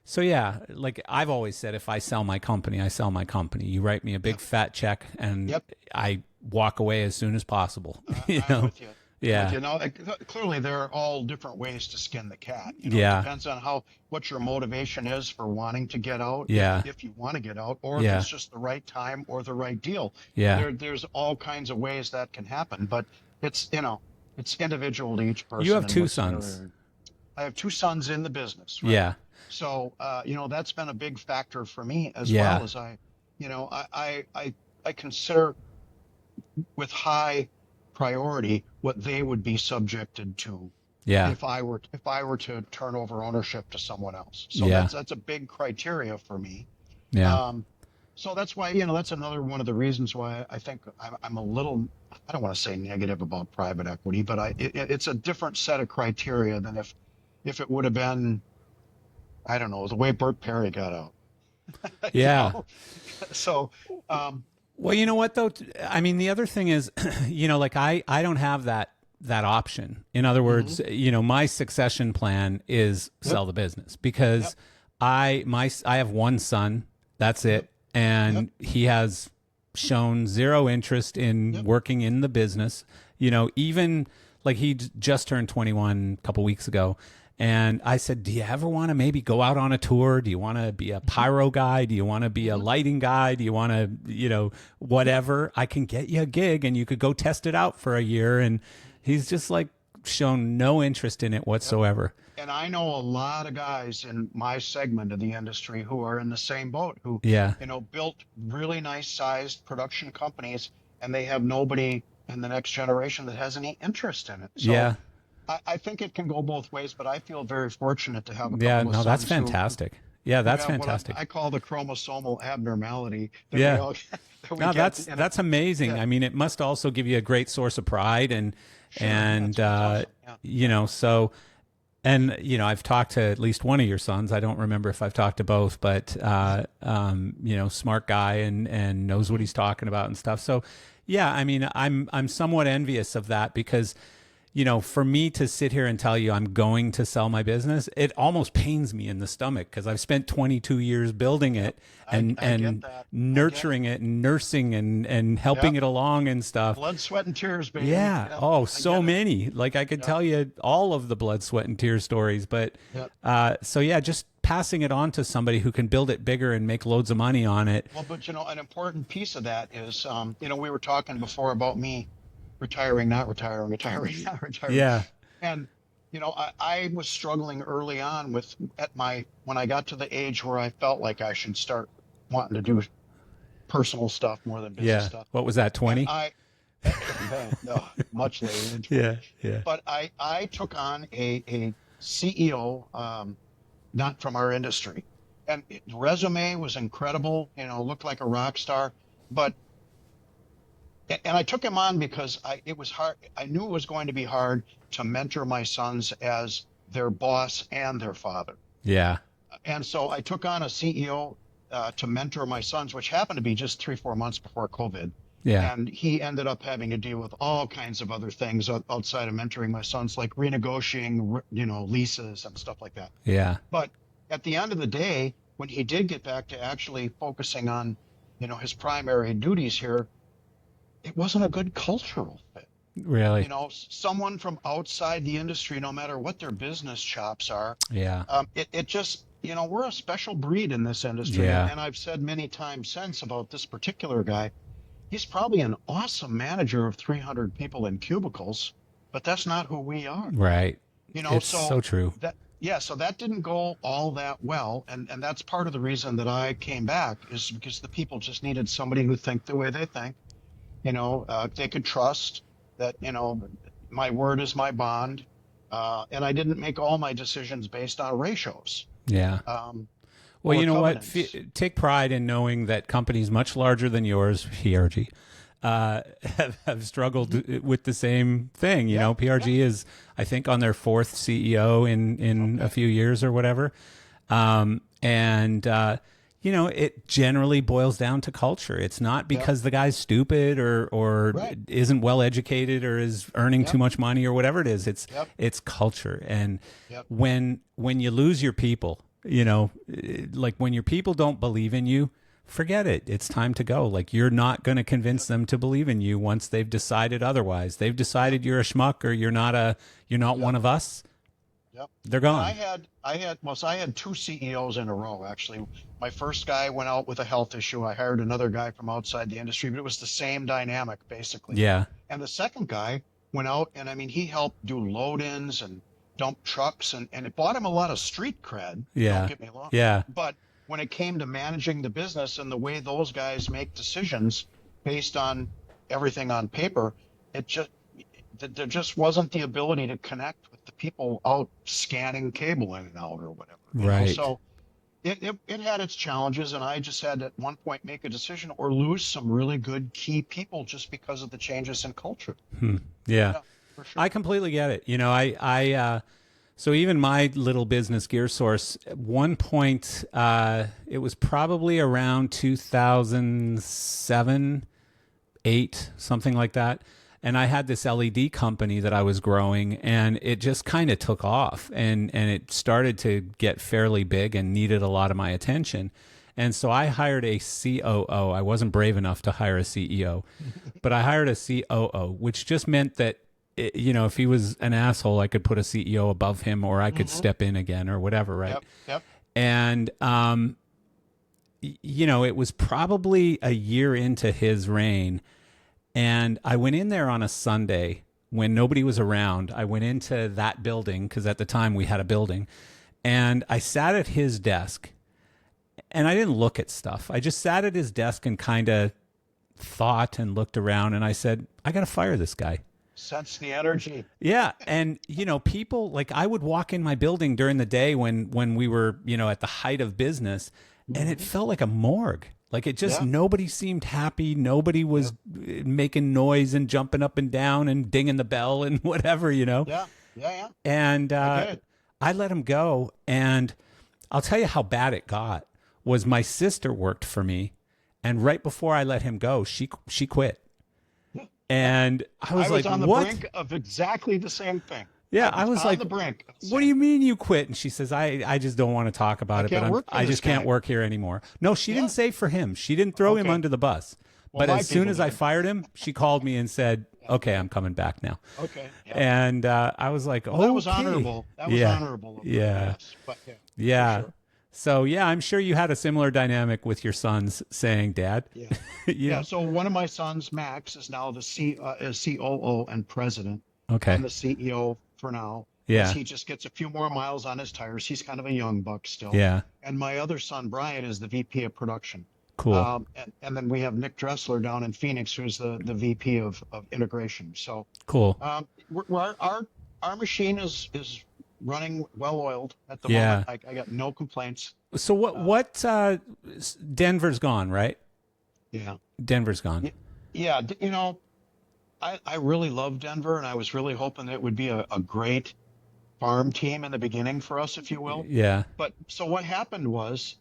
so yeah, like I've always said, if I sell my company, I sell my company. You write me a big fat check, and Yep. I walk away as soon as possible. I'm with you. Yeah. But, clearly there are all different ways to skin the cat. Yeah. It depends on what your motivation is for wanting to get out. Yeah. If you want to get out, or if Yeah. it's just the right time or the right deal. Yeah. There's all kinds of ways that can happen, but it's individual to each person. You have and two what's sons. I have two sons in the business. Right? Yeah. So, that's been a big factor for me as Yeah. well as I consider with high priority what they would be subjected to Yeah. if I were to turn over ownership to someone else. So Yeah. that's a big criteria for me. Yeah. So that's why, that's another one of the reasons why I think I'm a little, I don't want to say negative about private equity, but it's a different set of criteria than if it would have been, I don't know, the way Burt Perry got out. Yeah. So, Well, you know what though? I mean, the other thing is, like I don't have that option. In other words, my succession plan is sell the business because I have one son. That's it. And he has shown zero interest in working in the business. even like he just turned 21 a couple weeks ago. And I said, do you ever want to maybe go out on a tour? Do you want to be a pyro guy? Do you want to be a lighting guy? Do you want to, whatever? I can get you a gig and you could go test it out for a year. And he's just like shown no interest in it whatsoever. And I know a lot of guys in my segment of the industry who are in the same boat, who, built really nice sized production companies, and they have nobody in the next generation that has any interest in it. So I think it can go both ways, but I feel very fortunate to have a couple of sons that's fantastic. That's fantastic. I call the chromosomal abnormality. That's amazing. Yeah. I mean, it must also give you a great source of pride and I've talked to at least one of your sons. I don't remember if I've talked to both, but smart guy and knows what he's talking about and stuff. So yeah, I mean, I'm somewhat envious of that because for me to sit here and tell you I'm going to sell my business, it almost pains me in the stomach because I've spent 22 years building it and nurturing it and nursing and helping it along and stuff. Blood, sweat, and tears, baby. Yeah. Oh, so many. Like I could tell you all of the blood, sweat, and tears stories. But just passing it on to somebody who can build it bigger and make loads of money on it. Well, but an important piece of that is, we were talking before about me retiring, not retiring, retiring, not retiring. Yeah. And, I was struggling early on when I got to the age where I felt like I should start wanting to do personal stuff more than business stuff. What was that, 20? No, much later than 20. Yeah. But I took on a CEO, not from our industry. And resume was incredible, looked like a rock star, and I took him on because it was hard. I knew it was going to be hard to mentor my sons as their boss and their father. Yeah. And so I took on a CEO to mentor my sons, which happened to be just 3-4 months before COVID. Yeah. And he ended up having to deal with all kinds of other things outside of mentoring my sons, like renegotiating, leases and stuff like that. Yeah. But at the end of the day, when he did get back to actually focusing on, his primary duties here, it wasn't a good cultural fit. Really? Someone from outside the industry, no matter what their business chops are. Yeah. It just, we're a special breed in this industry. Yeah. And I've said many times since about this particular guy, he's probably an awesome manager of 300 people in cubicles, but that's not who we are. Right. It's so true. So that didn't go all that well. And that's part of the reason that I came back is because the people just needed somebody who think the way they think. They could trust that, my word is my bond. And I didn't make all my decisions based on ratios. Yeah. Well, you know what? Take pride in knowing that companies much larger than yours, PRG, have struggled with the same thing. PRG is, I think, on their 4th CEO in a few years or whatever. It generally boils down to culture. It's not because the guy's stupid or isn't well educated or is earning too much money or whatever it is. It's culture. And when you lose your people, like when your people don't believe in you, forget it. It's time to go. Like you're not going to convince them to believe in you once they've decided otherwise. They've decided you're a schmuck or you're not one of us. Yep. They're gone. I had 2 CEOs in a row, actually. My first guy went out with a health issue. I hired another guy from outside the industry, but it was the same dynamic, basically. Yeah. And the second guy went out, and he helped do load-ins and dump trucks, and it bought him a lot of street cred. Yeah. Don't get me wrong. Yeah. But when it came to managing the business and the way those guys make decisions based on everything on paper, there just wasn't the ability to connect with the people out scanning cable in and out or whatever. Right. So it had its challenges, and I just had to at one point make a decision or lose some really good key people just because of the changes in culture. Yeah, for sure. I completely get it. So even my little business, Gear Source, at one point, it was probably around 2007, 8, something like that. And I had this LED company that I was growing, and it just kind of took off, and it started to get fairly big and needed a lot of my attention. And so I hired a COO. I wasn't brave enough to hire a CEO, but I hired a COO, which just meant that, if he was an asshole, I could put a CEO above him, or I could step in again, or whatever, right? Yep. And, it was probably a year into his reign. And I went in there on a Sunday when nobody was around. I went into that building, because at the time we had a building, and I sat at his desk, and I didn't look at stuff. I just sat at his desk and kind of thought and looked around, and I said, I got to fire this guy. Sense the energy. Yeah. And, people, like, I would walk in my building during the day when we were, at the height of business, and it felt like a morgue. Like, it just, nobody seemed happy. Nobody was making noise and jumping up and down and dinging the bell and whatever, Yeah. And I let him go. And I'll tell you how bad it got was my sister worked for me. And right before I let him go, she quit. And I was like, on the what? brink of exactly the same thing. Yeah, I was on like, the brink. What do you mean you quit? And she says, I just don't want to talk about it, but I just can't work here anymore. No, she didn't say for him. She didn't throw him under the bus. But as soon as I fired him, she called me and said, okay, I'm coming back now. Okay. Yeah. And I was like, oh, that was honorable. That was honorable. Yeah. But yeah. Sure. So, yeah, I'm sure you had a similar dynamic with your sons saying, Dad. Yeah. Yeah. So one of my sons, Max, is now the COO and president. Okay. And the CEO for now. Yeah. He just gets a few more miles on his tires. He's kind of a young buck still. Yeah. And my other son, Brian, is the VP of production. Cool. And then we have Nick Dressler down in Phoenix, who's the VP of integration. So cool. Our machine is running well oiled at the moment. I got no complaints. So what Denver's gone, right? Yeah. Denver's gone. Yeah. I really love Denver, and I was really hoping that it would be a great farm team in the beginning for us, if you will. Yeah. But so what happened was,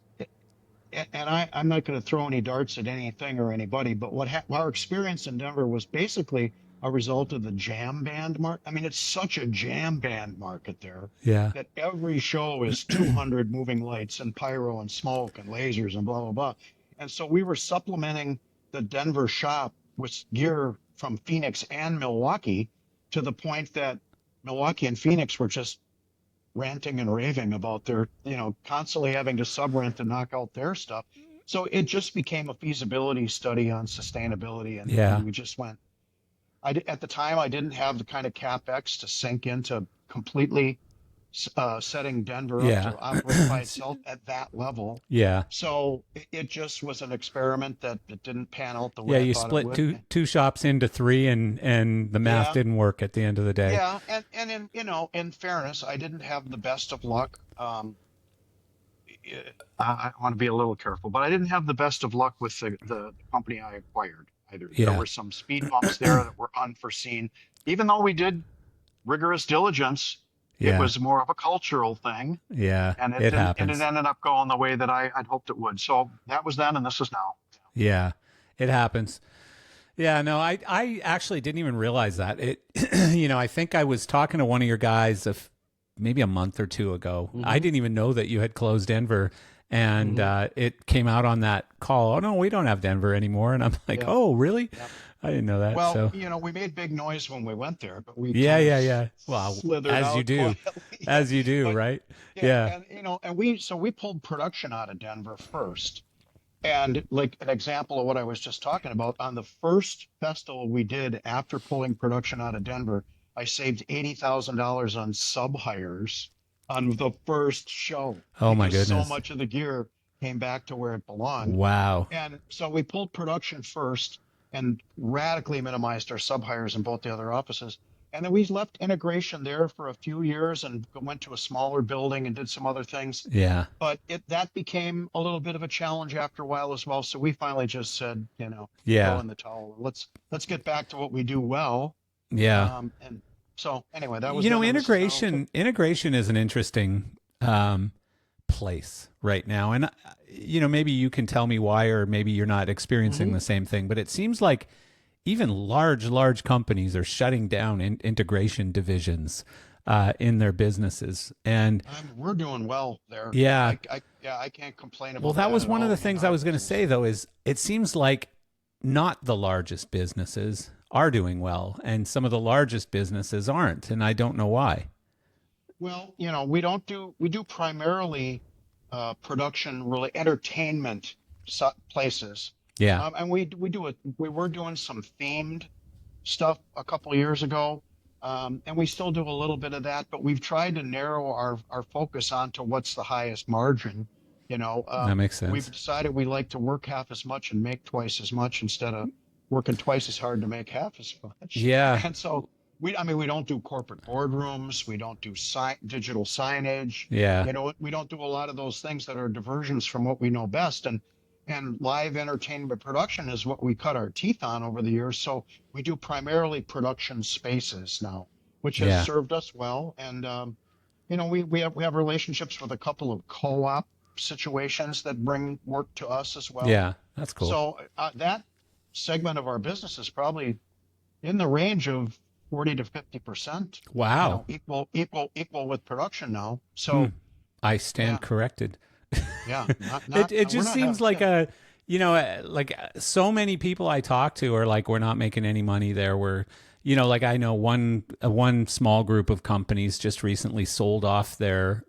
and I'm not going to throw any darts at anything or anybody, but our experience in Denver was basically a result of the jam band market. I mean, it's such a jam band market there. Yeah. That every show is 200 moving lights and pyro and smoke and lasers and blah, blah, blah. And so we were supplementing the Denver shop with gear from Phoenix and Milwaukee, to the point that Milwaukee and Phoenix were just ranting and raving about their, constantly having to sub-rent to knock out their stuff. So it just became a feasibility study on sustainability. And we just went, at the time, I didn't have the kind of CapEx to sink into completely setting Denver up to operate by itself at that level. Yeah. So it just was an experiment that didn't pan out the way I you thought split it would. two shops into three, and the math didn't work at the end of the day. Yeah, and in fairness, I didn't have the best of luck. I want to be a little careful, but I didn't have the best of luck with the company I acquired either. Yeah. There were some speed bumps there that were unforeseen. Even though we did rigorous diligence, it was more of a cultural thing. Yeah, and it happens. And it ended up going the way that I'd hoped it would. So that was then, and this is now. Yeah, it happens. Yeah, no, I actually didn't even realize that. I think I was talking to one of your guys maybe a month or two ago. Mm-hmm. I didn't even know that you had closed Denver, and it came out on that call. Oh no, we don't have Denver anymore. And I'm like, oh really? Yeah. I didn't know that. Well, so. We made big noise when we went there, but we Well, slithered as out you do, quietly. as you do, But, right? And we pulled production out of Denver first, and like an example of what I was just talking about, on the first festival we did after pulling production out of Denver, I saved $80,000 on sub hires on the first show. Oh my goodness! So much of the gear came back to where it belonged. Wow! And so we pulled production first and radically minimized our sub-hires in both the other offices. And then we left integration there for a few years and went to a smaller building and did some other things. Yeah. But that became a little bit of a challenge after a while as well. So we finally just said, throw in the towel. Let's get back to what we do well. Yeah. And so anyway, that was integration is an interesting place right now. And maybe you can tell me why, or maybe you're not experiencing the same thing, but it seems like even large companies are shutting down integration divisions. in their businesses. And We're doing well there. yeah, I can't complain about well, that that was at one of all. the I mean, things I our was going to business. say, though, is it seems like not the largest businesses are doing well, and some of the largest businesses aren't, and I don't know why. Well, we do primarily production, really entertainment places, Yeah, and we were doing some themed stuff a couple of years ago, and we still do a little bit of that, but we've tried to narrow our focus onto what's the highest margin. that makes We've sense. decided we like to work half as much and make twice as much instead of working twice as hard to make half as much. Yeah, And so I mean, we don't do corporate boardrooms, we don't do digital signage, yeah, we don't do a lot of those things that are diversions from what we know best. And live entertainment production is what we cut our teeth on over the years. So we do primarily production spaces now, which has yeah, served us well. And we have relationships with a couple of co-op situations that bring work to us as well. yeah. That's cool. So that segment of our business is probably in the range of 40 to 50%, Wow. equal with production now. Hmm. So I yeah, stand corrected. yeah, not It we're just not seems having, like yeah. so many people I talk to are like, we're not making any money there. Like I know one small group of companies just recently sold off their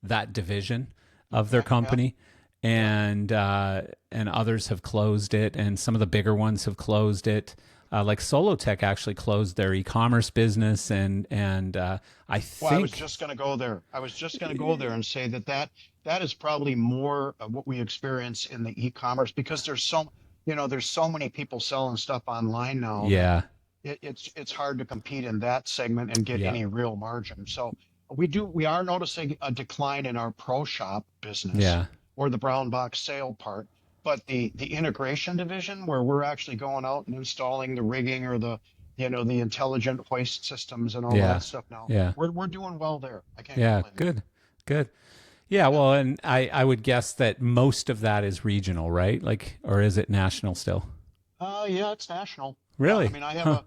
that division of their Okay, yeah, company, yeah. and others have closed it, and some of the bigger ones have closed it. Like Solotech actually closed their e-commerce business, and I Well, I was think just going to go there. I was just going to go there and say that is probably more of what we experience in the e-commerce because there's so many people selling stuff online now that yeah, it's hard to compete in that segment and get yeah, any real margin. So we are noticing a decline in our pro shop business yeah, or the brown box sale part, but the integration division where we're actually going out and installing the rigging or the intelligent hoist systems and all of yeah, that stuff now. yeah. We're doing well there. I can't Yeah, complain there. good, good. Yeah, Yeah. well, and I would guess that most of that is regional, right? Like, or is it national still? Yeah, it's national. Yeah, I Really? mean, Huh.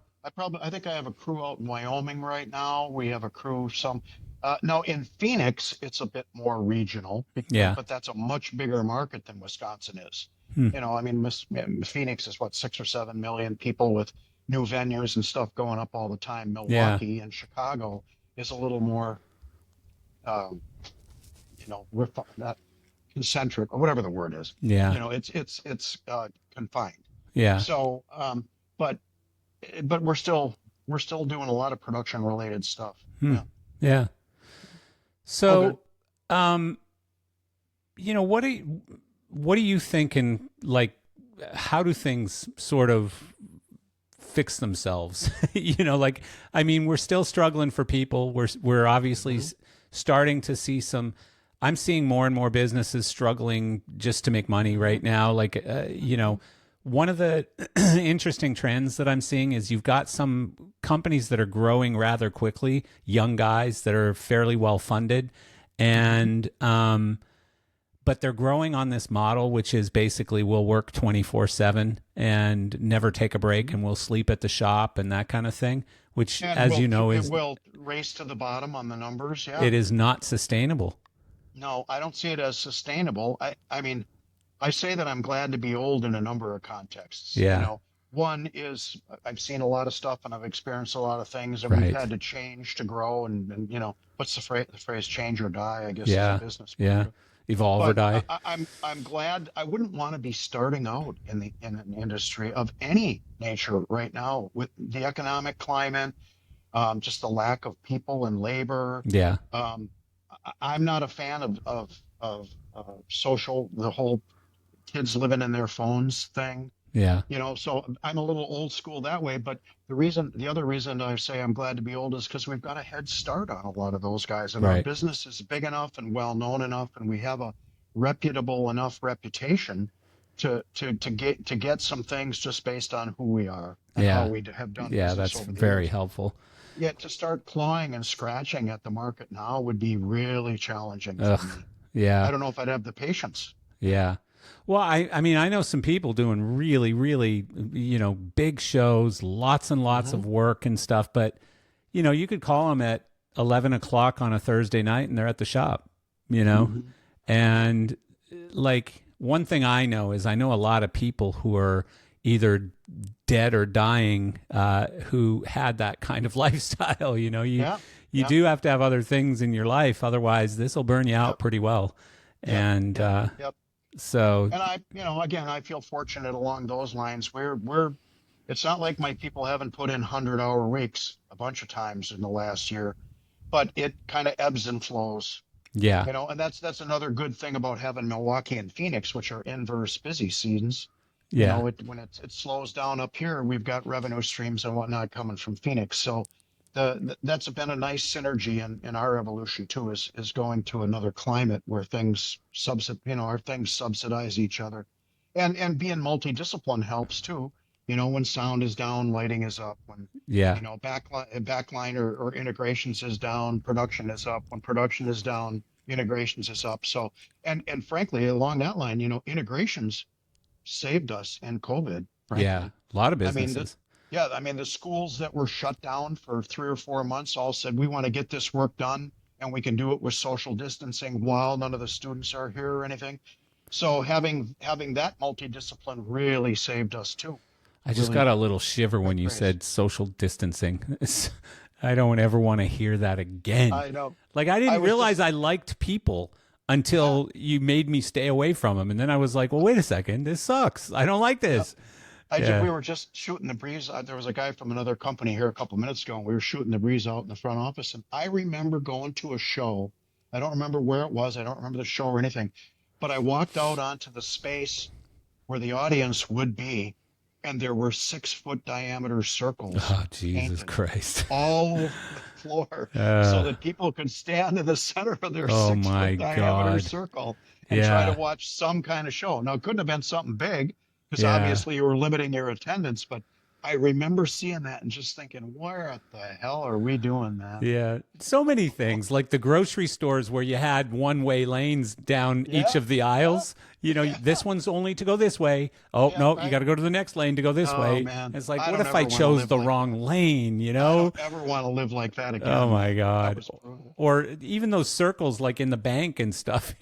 I think I have a crew out in Wyoming right now. We have a crew now in Phoenix, it's a bit more regional, Yeah. but that's a much bigger market than Wisconsin is. Hmm. I mean, Phoenix is what 6 or 7 million people with new venues and stuff going up all the time. Yeah. Milwaukee and Chicago is a little more, um, not concentric or whatever the word is. Yeah. It's confined. Yeah. So, but but we're still doing a lot of production related stuff. Hmm. Yeah, Yeah. all good. So, um, what do you think? And like, how do things sort of fix themselves? Like, I mean, we're still struggling for people. We're obviously Hmm. starting to see some. I'm seeing more and more businesses struggling just to make money Hmm. right now. Like, one of the interesting trends that I'm seeing is you've got some companies that are growing rather quickly, young guys that are fairly well funded, Hmm. and but they're growing on this model, which is basically we'll work 24/7 and never take a break, Hmm. and we'll sleep at the shop and that kind of thing, which, And as you know, it is will race to the bottom on the numbers. Yeah. it is not sustainable. No, I don't see it as sustainable. I mean, I say that I'm glad to be old in a number of contexts. Yeah, One is I've seen a lot of stuff and I've experienced a lot of things and we've right. had to change to grow and what's the phrase? The phrase change or die, I guess, is a Yeah, business yeah. mantra. Evolve or But die. I'm glad. I wouldn't want to be starting out in an industry of any nature right now with the economic climate, just the lack of people and labor. Yeah, Um, I'm not a fan of the whole kids living in their phones thing. yeah, So I'm a little old school that way. But the other reason I say I'm glad to be old is because we've got a head start on a lot of those guys, and our right. business is big enough and well known enough, and we have a reputable enough reputation to get some things just based on who we are and how Yeah, we have done yeah. business That's over the very years. helpful. Yet to start clawing and scratching at the market now would be really challenging for Ugh. me. I Yeah, don't know if I'd have the patience. yeah. Well, I mean, I know some people doing really, really, big shows, lots and lots Hmm. of work and stuff, but you could call them at 11 o'clock on a Thursday night and they're at the shop, Mhm. and like one thing I know is I know a lot of people who are either dead or dying who had that kind of lifestyle. Yeah. You Yeah. do have to have other things in your life, otherwise this will burn you out Yep. pretty well. Yep. And Yep. Yep. so And again, I feel fortunate along those lines. It's not like my people haven't put in 100-hour weeks a bunch of times in the last year, but it kind of ebbs and flows. yeah, And that's another good thing about having Milwaukee and Phoenix, which are inverse busy seasons. yeah, When it slows down up here, we've got revenue streams and whatnot coming from Phoenix. So that's been a nice synergy in our evolution too, is going to another climate where our things subsidize each other, and being multidiscipline helps too. When sound is down, lighting is up. When yeah. backline or integrations is down, production is up. When production is down, integrations is up. So and frankly, along that line, integrations saved us in COVID, Yeah, frankly. a lot of I mean, businesses. yeah, I mean, the schools that were shut down for 3 or 4 months all said, we want to get this work done and we can do it with social distancing while none of the students are here or anything. So having that multidiscipline really saved us too. I just Really got a little shiver when great you praise. said social distancing. I don't ever want to hear that again. I know. Like I I didn't was realize just, I liked people yeah, until you made me stay away from them, and then I was like, "Well, wait a second, this sucks. I don't like yeah. this." Yeah. We were just shooting the breeze. There was a guy from another company here a couple minutes ago, and we were shooting the breeze out in the front office. And I remember going to a show. I don't remember where it was. I don't remember the show or anything. But I walked out onto the space where the audience would be, and there were 6-foot diameter circles Oh, Jesus painted Christ. all over the floor so Uh, that people could stand in the center of their oh 6-foot my diameter God. circle and try to Yeah. watch some kind of show. Now, it couldn't have been something big because Yeah. obviously you were limiting your attendance, but I remember seeing that and just thinking, where the hell are we doing that? Yeah, so many things like the grocery stores where you had one-way lanes down each Yeah, of the yeah, aisles. This yeah, one's only to go this way. Oh, yeah, no, you got right. to go to the next lane to go this Oh way. man, It's like, I what don't if I ever want to chose live the like wrong that. lane, I don't ever want to live like that Oh again. my That God. was brutal. Or even those circles like in the bank and stuff,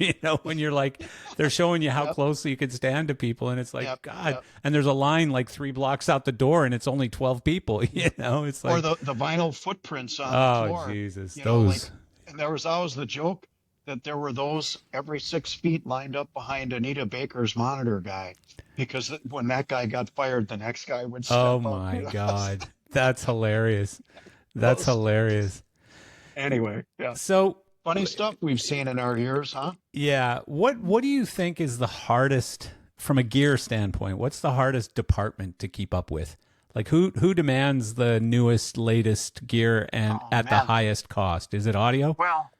when you're like, they're showing you how Yep, closely you could stand to people. And it's like, yep, God. yep. And there's a line like 3 blocks out the door and it's only 12 people, It's Or like, the vinyl footprints on the oh, floor. Jesus. Like, Those. and there was always the joke that there were those every 6 feet lined up behind Anita Baker's monitor guy, because when that guy got fired, the next guy would Oh step up. my God. That's hilarious. That's Those- hilarious. anyway, yeah, So, funny stuff we've seen in our years, huh? yeah, what do you think is the hardest from a gear standpoint? What's the hardest department to keep up with? Like who demands the newest, latest gear and Oh at the man. highest cost? Is it audio? Well,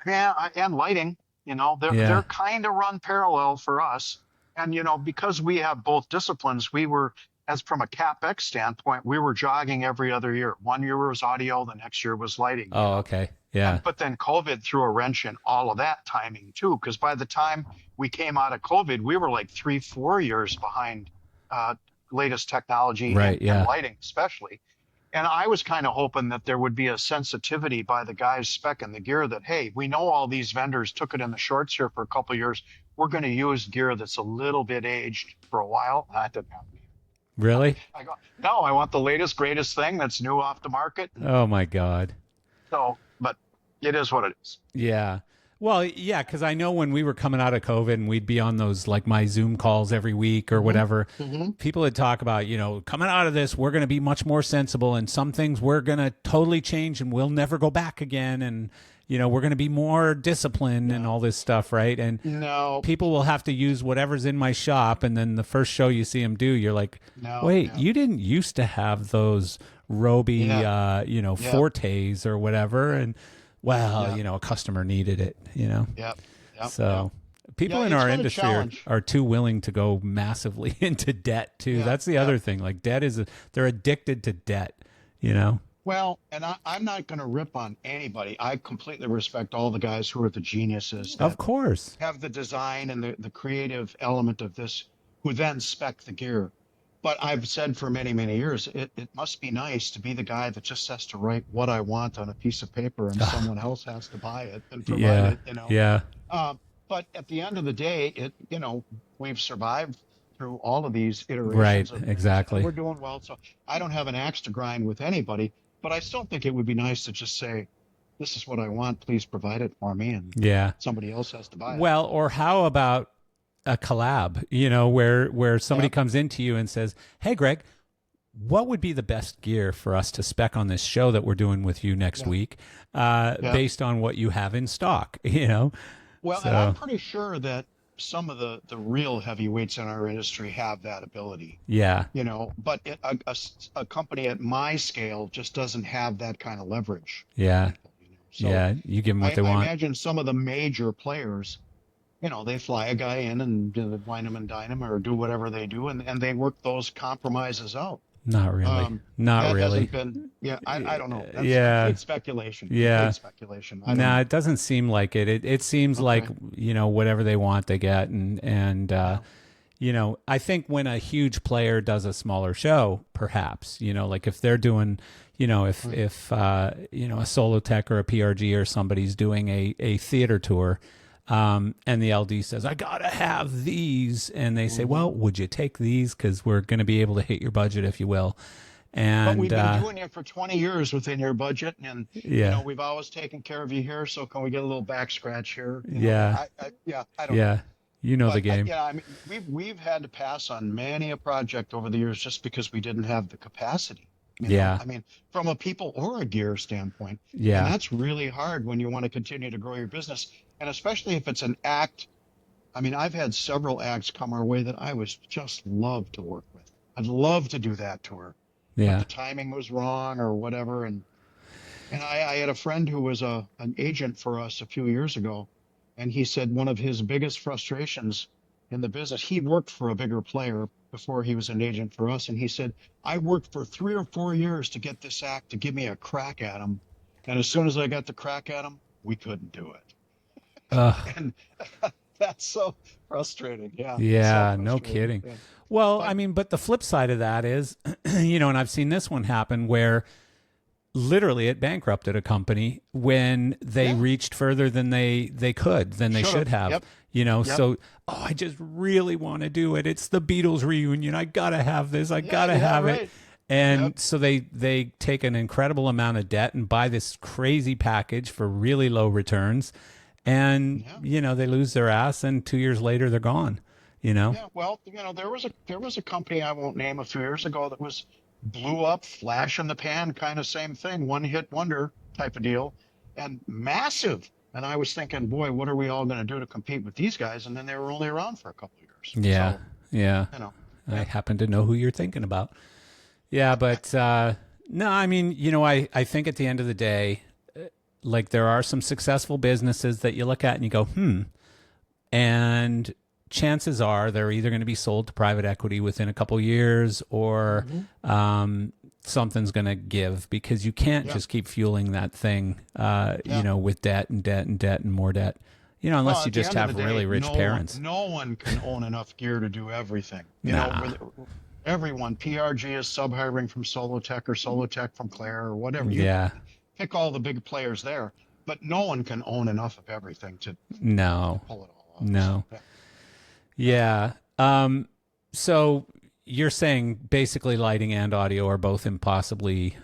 yeah, and lighting, they're Yeah. kind of run parallel for us. And because we have both disciplines, we were, as from a CapEx standpoint, we were jogging every other year. One year was audio, the next year was lighting. Oh, okay. Yeah. But then COVID threw a wrench in all of that timing too, because by the time we came out of COVID, we were like 3-4 years behind latest technology Right. and Yeah. lighting, especially. And I was kind of hoping that there would be a sensitivity by the guys spec'ing the gear that, hey, we know all these vendors took it in the shorts here for a couple of years. We're going to use gear that's a little bit aged for a while. That didn't happen. Really? I go, no, I want the latest, greatest thing that's new off the market. Oh my God. So, but it is what it is. Yeah. Well, yeah, because I know when we were coming out of COVID and we'd be on those like my Zoom calls every week or whatever, Mm-hmm. people would talk about, coming out of this, we're going to be much more sensible and some things we're going to totally change and we'll never go back again. And, we're going to be more disciplined and all this stuff, right? And No, people will have to use whatever's in my shop. And then the first show you see them do, you're like, no, wait, no. you didn't used to have those Roby, Yeah. Yeah. Fortes or whatever. And, well, Yeah. a customer needed it, Yep. Yep. So people Yeah, in it's our been a industry challenge. are too willing to go massively into debt too. Yeah, That's the yeah. other thing. Like debt they're addicted to debt. Well, and I'm not going to rip on anybody. I completely respect all the guys who are the geniuses Of that course. have the design and the creative element of this, who then spec the gear. but I've said for many, many years, it must be nice to be the guy that just has to write what I want on a piece of paper and someone else has to buy it and provide Yeah. it, you know. Yeah. Um, but at the end of the day, we've survived through all of these Right. iterations of things and Exactly. we're doing well. So I don't have an axe to grind with anybody, but I still think it would be nice to just say, this is what I want. Please provide it for me. And Yeah. somebody else has to buy it. Well, or how about a collab, where somebody Yeah. comes into you and says, "Hey, Greg, what would be the best gear for us to spec on this show that we're doing with you next Yeah. week, Yeah. based on what you have in stock?" Well, and I'm So pretty sure that some of the real heavyweights in our industry have that ability, yeah, but a company at my scale just doesn't have that kind of leverage with yeah, people. So yeah. You give them what I, they I want. imagine some of the major players, they fly a guy in and wine him and dine him or do whatever they do, and they work those compromises out. Not really. Not That really. hasn't been, yeah, I don't know. That's Yeah, complete speculation. yeah. Complete speculation. I don't Nah, know. it doesn't seem like it. It seems like Okay. whatever they want, they get, and Yeah. I think when a huge player does a smaller show, perhaps, like if they're doing, Right. if a Solo Tech or a PRG or somebody's doing a theater tour, and the LD says, "I gotta have these," and they say, Mhm. "Well, would you take these? Because we're going to be able to hit your budget, if you will." But And we've been doing it for 20 years within your budget, and yeah, we've always taken care of you here. So can we get a little back scratch here? yeah, Yeah, I don't know. yeah, you know the But game. yeah, I mean, we've had to pass on many a project over the years just because we didn't have the capacity. Yeah, I mean, from a people or a gear standpoint, and yeah. that's really hard when you want to continue to grow your business, and especially if it's an act. I mean, I've had several acts come our way that I was just love to work with. I'd love to do that tour, but Yeah. the timing was wrong or whatever. And I had a friend who was an agent for us a few years ago, and he said one of his biggest frustrations in the business, he worked for a bigger player before he was an agent for us, and he said, I worked for 3 or 4 years to get this act to give me a crack at him, and as soon as I got the crack at him, we couldn't do it. Ugh. And that's so frustrating. Yeah, so Yeah, no frustrating. kidding. Yeah. Well, I But mean, but the flip side of that is, and I've seen this one happen where literally it bankrupted a company when they yeah, reached further than than they should should have. have. Yep, yep. So I just really want to do it. It's the Beatles reunion. I gotta have this. I Yeah, gotta yeah, have it. right. Yep. And so they take an incredible amount of debt and buy this crazy package for really low returns, and Yeah. they lose their ass, and 2 years later they're gone. You know? Yeah, well, there was a company I won't name a few years ago that was blew up, flash in the pan, kind of same thing, one hit wonder type of deal, and massive. And I was thinking, boy, what are we all going to do to compete with these guys? And then they were only around for a couple of years. Yeah, So, yeah. you know, I yeah, happen to know who you're thinking about. Yeah, but no, I mean, I think at the end of the day, like there are some successful businesses that you look at and you go, and chances are they're either going to be sold to private equity within a couple years or hmm something's going to give because you can't yeah, just keep fueling that thing, yeah. with debt and debt and debt and more debt, unless Well, you at the just end of the have really day, rich parents. no one can own enough gear to do everything. Nah. Everyone, PRG is sub-hiring from Solotech or Solotech from Claire or whatever. You Yeah. pick all the big players there, but no one can own enough of everything to No. pull it all off. So, No. Yeah. So you're saying basically lighting and audio are both impossibly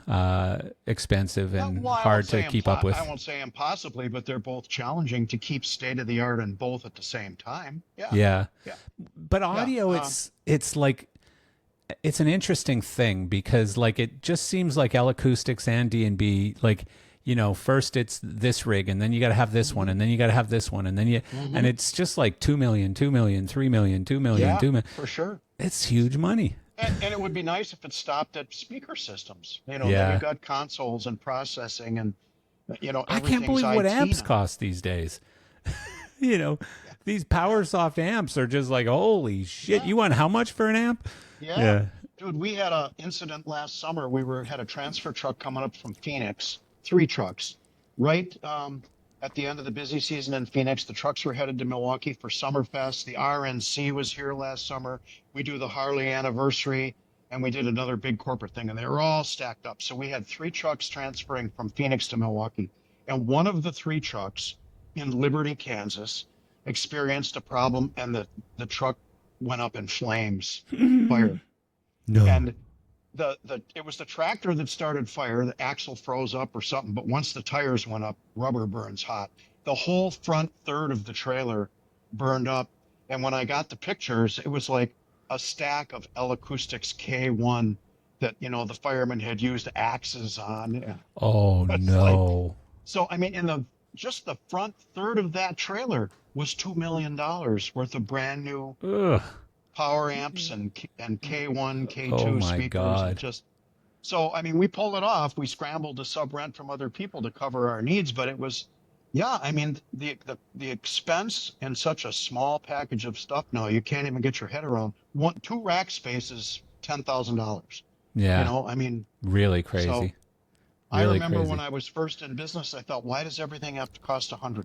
expensive and Well, hard to keep up with. I won't say impossibly, but they're both challenging to keep state of the art in both at the same time. Yeah, Yeah. yeah, But yeah. audio, it's like it's an interesting thing because like it just seems like L Acoustics and D&B like first it's this rig and then you got to have this one hmm and then you got to have this one and then and hmm it's just like 2 million, 2 million, 3 million, 2 million, Yeah, 2 million. for sure. It's huge money. And it would be nice if it stopped at speaker systems. Then you Yeah. got consoles and processing and I can't everything's believe what IT amps now. cost these days. you know, these PowerSoft amps are just like, holy shit. Yeah, You want how much for an amp? yeah. Yeah. Dude, we had a incident last summer. We had a transfer truck coming up from Phoenix, three trucks, right at the end of the busy season in Phoenix. The trucks were headed to Milwaukee for Summerfest. The RNC was here last summer. We do the Harley anniversary. and we did another big corporate thing, and they were all stacked up. So we had 3 trucks transferring from Phoenix to Milwaukee, and one of the 3 trucks in Liberty, Kansas, experienced a problem, and the truck went up in flames, fire. No. And it was the tractor that started fire. The axle froze up or something, but once the tires went up, rubber burns hot. The whole front third of the trailer burned up. And when I got the pictures, it was like a stack of L-Acoustics K1 that, the firemen had used axes on. Yeah. Oh, no. So, I mean, just the front third of that trailer was $2 million worth of brand new Ugh. power amps and K1, K2 Oh, my speakers. God. And so, I mean, we pulled it off. We scrambled to sub-rent from other people to cover our needs, but it was, yeah, I mean, the expense in such a small package of stuff now, you can't even get your head around. 2 rack spaces, $10,000. Yeah. I mean, Really crazy. So really I remember crazy. when I was first in business, I thought, why does everything have to cost $100?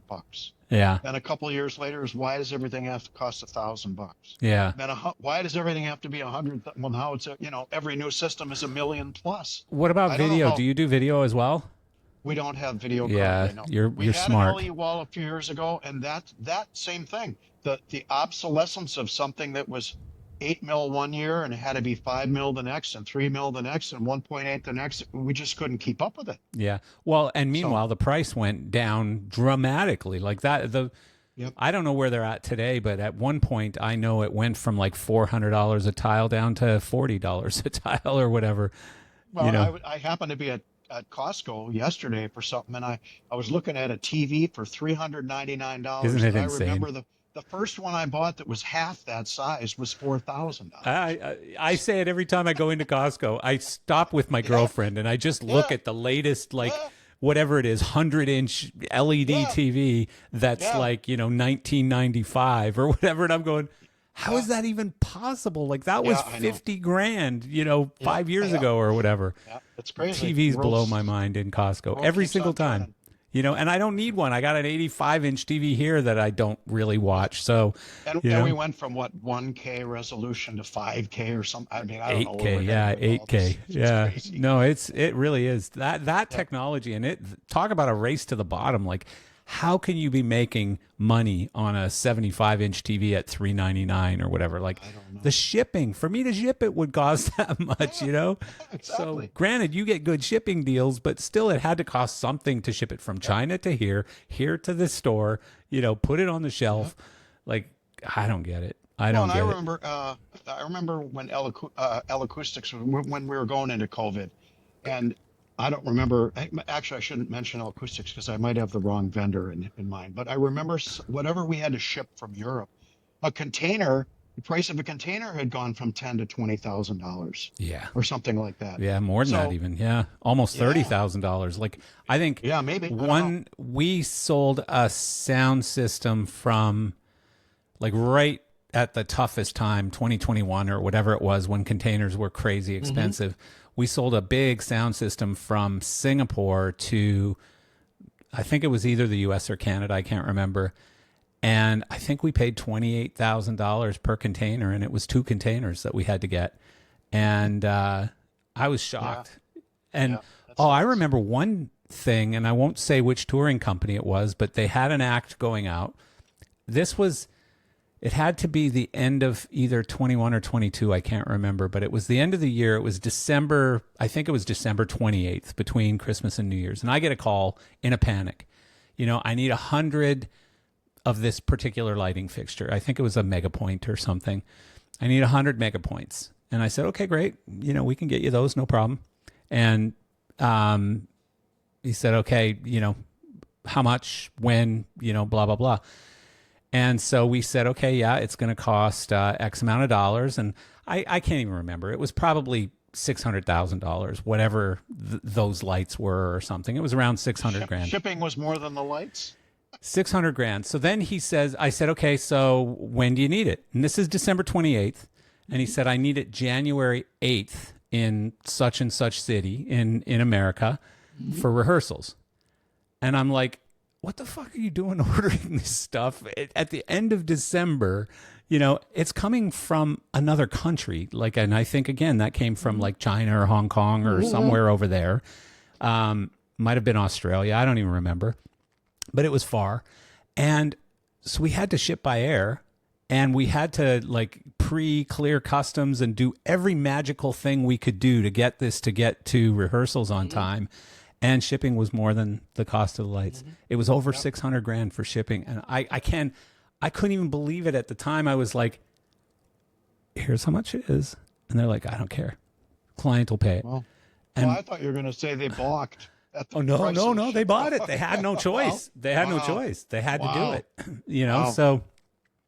Yeah. Then a couple of years later is, why does everything have to cost $1,000? Yeah. Then why does everything have to be 100? Well, now it's every new system is $1 million plus. What about video? Do you do video as well? We don't have video. Yeah, currently, no. you're smart. We had an LE wall a few years ago, and that same thing. The obsolescence of something that was 8 mil one year and it had to be 5 mil the next, and 3 mil the next, and 1.8 the next. We just couldn't keep up with it. Yeah. Well, and meanwhile, the price went down dramatically. Like that. Yep. I don't know where they're at today, but at one point, I know it went from like $400 a tile down to $40 a tile or whatever. Well, I happened to be at Costco yesterday for something, and I was looking at a TV for $399. Isn't it insane? I remember the first one I bought that was half that size was $4,000. I say it every time I go into Costco. I stop with my girlfriend and I just look at the latest, whatever it is, 100-inch LED TV that's like, 1995 or whatever. And I'm going, how is that even possible? Like that was 50 grand, 5 years ago or whatever. Yeah, it's crazy. TVs blow my mind in Costco every single time. And I don't need one. I got an 85-inch TV here that I don't really watch. So, and we went from 1K resolution to 5K or something. I mean, I don't 8K, know. Yeah, 8K. Yeah. Crazy. No, it really is. That technology, and talk about a race to the bottom. Like, how can you be making money on a 75-inch TV at $399 or whatever? Like, the shipping, for me to ship it would cost that much, Exactly. So granted, you get good shipping deals, but still it had to cost something to ship it from China to here to the store, put it on the shelf. Like, I don't get it. I remember when L-Acoustics, when we were going into COVID, and I don't remember. Actually, I shouldn't mention L-Acoustics because I might have the wrong vendor in mind. But I remember whatever we had to ship from Europe, the price of a container had gone from $10,000 to $20,000. Yeah, or something like that. Yeah, more than that even. Yeah, almost $30,000. Like I think. Yeah, maybe. We sold a sound system from, like right at the toughest time, 2021 or whatever it was, when containers were crazy expensive. Mm-hmm. We sold a big sound system from Singapore to, I think it was either the US or Canada, I can't remember. And I think we paid $28,000 per container, and it was 2 containers that we had to get. And I was shocked. Yeah. And I remember one thing, and I won't say which touring company it was, but they had an act going out. It had to be the end of either 21 or 22. I can't remember, but it was the end of the year. It was December. I think it was December 28th, between Christmas and New Year's. And I get a call in a panic. I need 100 of this particular lighting fixture. I think it was a Megapoint or something. I need 100 Megapoints. And I said, okay, great. We can get you those. No problem. And he said, okay, how much, when, blah, blah, blah. And so we said, okay, yeah, it's going to cost X amount of dollars. And I can't even remember. It was probably $600,000, whatever those lights were or something. It was around 600 grand. Shipping was more than the lights? 600 grand. So then I said, okay, so when do you need it? And this is December 28th. And he said, I need it January 8th in such and such city in America for rehearsals. And I'm like, what the fuck are you doing ordering this stuff at the end of December, it's coming from another country. Like, and I think again that came from like China or Hong Kong or somewhere over there. Might have been Australia. I don't even remember, but it was far. And so we had to ship by air, and we had to like pre-clear customs and do every magical thing we could do to get to rehearsals on time. And shipping was more than the cost of the lights. It was over $600,000 for shipping. And I couldn't even believe it at the time. I was like, here's how much it is. And they're like, I don't care. Client will pay it. Well, And I thought you were going to say they balked. At the no, price no, of no. They shit. bought it. They had no choice. They had no choice. They had to do it. Wow. So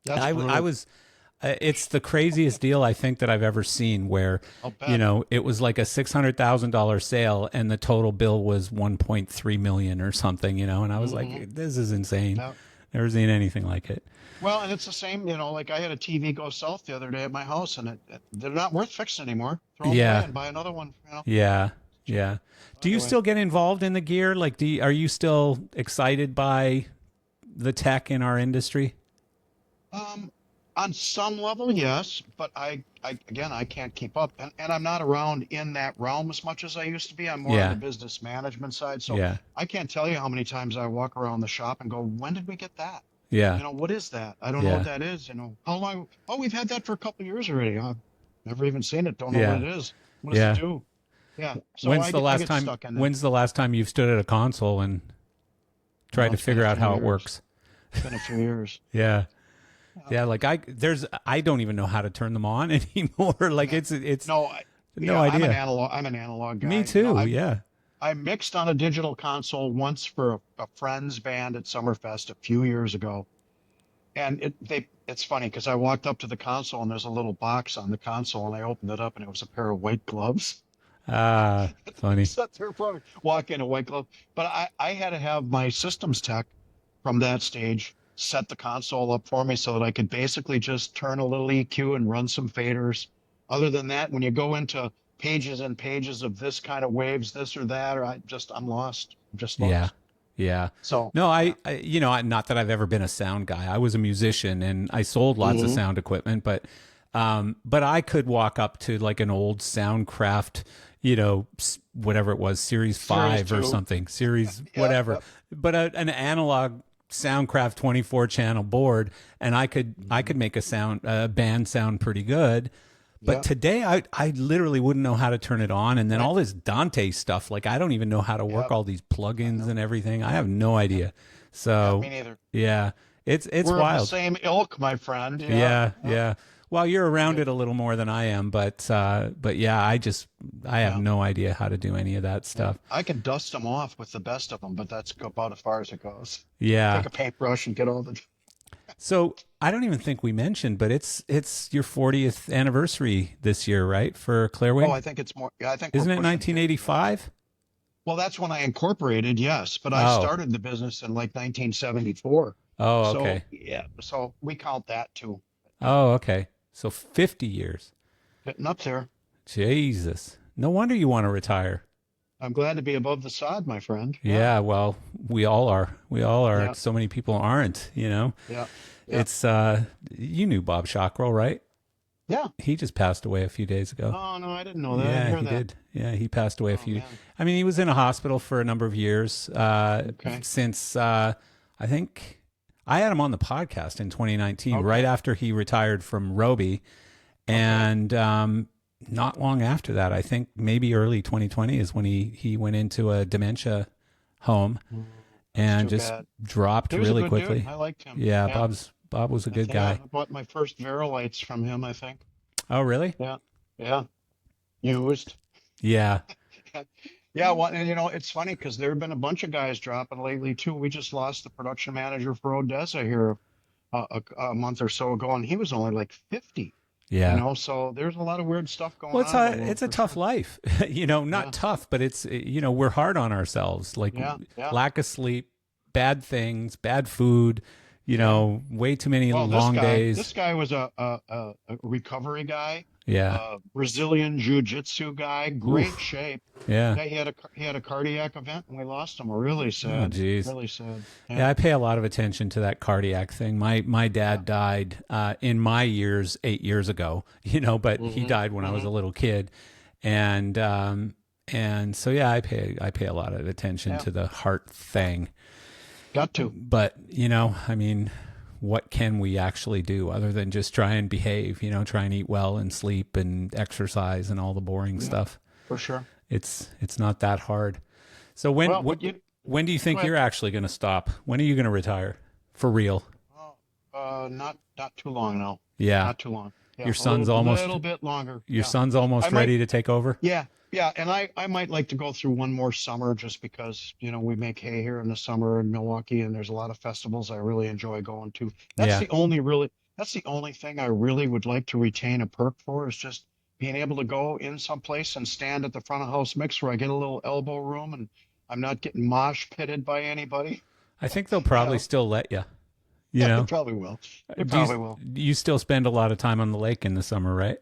That's I brutal. was, it's the craziest deal I think that I've ever seen where, I'll bet. it was like a $600,000 sale and the total bill was 1.3 million or something, and I was like, this is insane. Yeah. Never seen anything like it. Well, and it's the same, like I had a TV go south the other day at my house, and they're not worth fixing anymore. Throw them away and buy another one. Yeah. Yeah. Do you still get involved in the gear? Like, are you still excited by the tech in our industry? On some level, yes, but I can't keep up, and I'm not around in that realm as much as I used to be. I'm more on the business management side, so I can't tell you how many times I walk around the shop and go, "When did we get that? Yeah. What is that? I don't know what that is. How long? Oh, we've had that for a couple of years already. I've never even seen it. Don't know what it is. What does it do? Yeah. So When's the last time you've stood at a console and tried to figure out how it works? It's been a few years. Yeah. Yeah, like I don't even know how to turn them on anymore. Like it's no idea. I'm an analog guy. Me too. I mixed on a digital console once for a friend's band at Summerfest a few years ago, and it's funny because I walked up to the console and there's a little box on the console, and I opened it up and it was a pair of white gloves. Ah, funny. Sat there for walk in a white glove, but I had to have my systems tech from that stage set the console up for me so that I could basically just turn a little EQ and run some faders. Other than that, when you go into pages and pages of this kind of waves, this or that, or I'm lost. I'm just lost. Yeah. So no, I not that I've ever been a sound guy. I was a musician and I sold lots of sound equipment, but I could walk up to like an old Soundcraft, whatever it was, Series 5 or something, whatever. But an analog Soundcraft 24 channel board, and I could make a band sound pretty good. But today I literally wouldn't know how to turn it on, and then all this Dante stuff, like I don't even know how to work all these plugins and everything. I have no idea. So me neither. Yeah, it's We're wild. of the same ilk, my friend. Yeah. Well, you're around it a little more than I am, but yeah, I have no idea how to do any of that stuff. I can dust them off with the best of them, but that's about as far as it goes. Yeah. Take a paintbrush and get all the. So I don't even think we mentioned, but it's your 40th anniversary this year, right? For Clearwing? Oh, I think it's more. Yeah, I think. Isn't it 1985? Well, that's when I incorporated, yes, but I started the business in like 1974. Oh, okay. So, yeah, so we count that too. Oh, okay. So 50 years. Getting up there. Jesus. No wonder you want to retire. I'm glad to be above the sod, my friend. Yeah, well, we all are. Yeah. So many people aren't, Yeah. It's, you knew Bob Shockrell, right? Yeah. He just passed away a few days ago. Oh, no, I didn't know that. Yeah, he did. Yeah, he passed away man. I mean, he was in a hospital for a number of years since, I think, I had him on the podcast in 2019, right after he retired from Roby. And not long after that, I think maybe early 2020 is when he went into a dementia home and just dropped really quickly. Dude. I liked him. Yeah, Bob was a good guy. I bought my first Verilites from him, I think. Oh, really? Yeah. Used. Yeah. Yeah, well, and it's funny because there have been a bunch of guys dropping lately too. We just lost the production manager for Odessa here a month or so ago, and he was only like 50. Yeah. So there's a lot of weird stuff going on. Well, it's a tough life, not tough, but it's, we're hard on ourselves, like lack of sleep, bad things, bad food, way too many long days. This guy was a recovery guy. Yeah. Brazilian jiu-jitsu guy, great shape. Yeah. Yeah, he had a cardiac event and we lost him. Really Oh, sad. geez. Really sad. Yeah, Yeah. I pay a lot of attention to that cardiac thing. My Yeah. dad died in my years 8 years ago, but he Hmm. died when I was Hmm. a little kid, and so yeah, I pay a lot of attention Yeah. to the heart thing. Got to. But I mean, what can we actually do other than just try and behave? Try and eat well and sleep and exercise and all the boring Yeah, stuff. for sure. It's not that hard. So when Well, what but you when do you go think ahead. you're actually going to stop? When are you going to retire for real? Oh, not too long now. Yeah. Not too long. Yeah, Your son's almost little bit longer. your Yeah. son's I almost might. ready to take over. Yeah, yeah, and I might like to go through one more summer just because, we make hay here in the summer in Milwaukee and there's a lot of festivals I really enjoy going to. Yeah. That's the only thing I really would like to retain a perk for is just being able to go in someplace and stand at the front of house mix where I get a little elbow room and I'm not getting mosh pitted by anybody. I think they'll You probably know, still let you. You yeah, they know. probably will. They Do you probably will. you still spend a lot of time on the lake in the summer, right?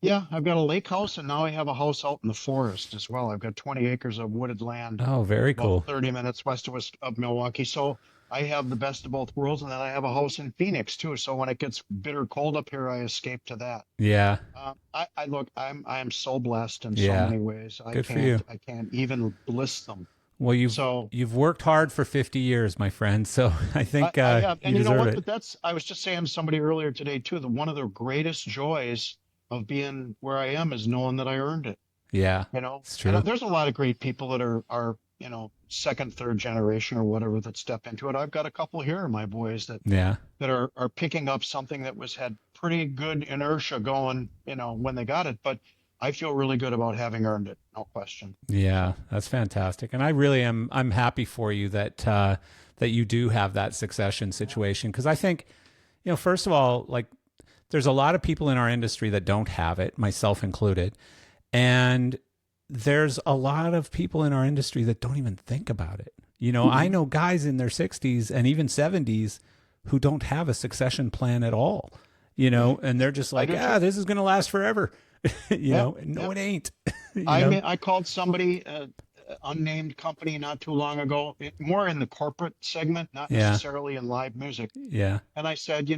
Yeah, I've got a lake house and now I have a house out in the forest as well. I've got 20 acres of wooded land Oh, very about cool. 30 minutes west of Milwaukee. So I have the best of both worlds, and then I have a house in Phoenix too. So when it gets bitter cold up here, I escape to that. Yeah. I look, I am so blessed in so Yeah. many ways. Good for you. I can't even list them. Well, So you've worked hard for 50 years, my friend. So I think I have, you and you know deserve what? it. But I was just saying to somebody earlier today too, that one of the greatest joys of being where I am is knowing that I earned it. Yeah. It's true. And there's a lot of great people that are second, third generation or whatever that step into it. I've got a couple here, my boys, Yeah. that are picking up something that had pretty good inertia going, when they got it. But I feel really good about having earned it, no question. Yeah, that's fantastic. And I really I'm happy for you that that you do have that succession situation because I think, first of all, like there's a lot of people in our industry that don't have it, myself included. And there's a lot of people in our industry that don't even think about it. I know guys in their 60s and even 70s who don't have a succession plan at all, and they're just I like, do too. this is going to last forever. Yeah, No, yeah. it ain't. I called somebody, unnamed company not too long ago, more in the corporate segment, not Yeah. necessarily in live music. Yeah. And I said,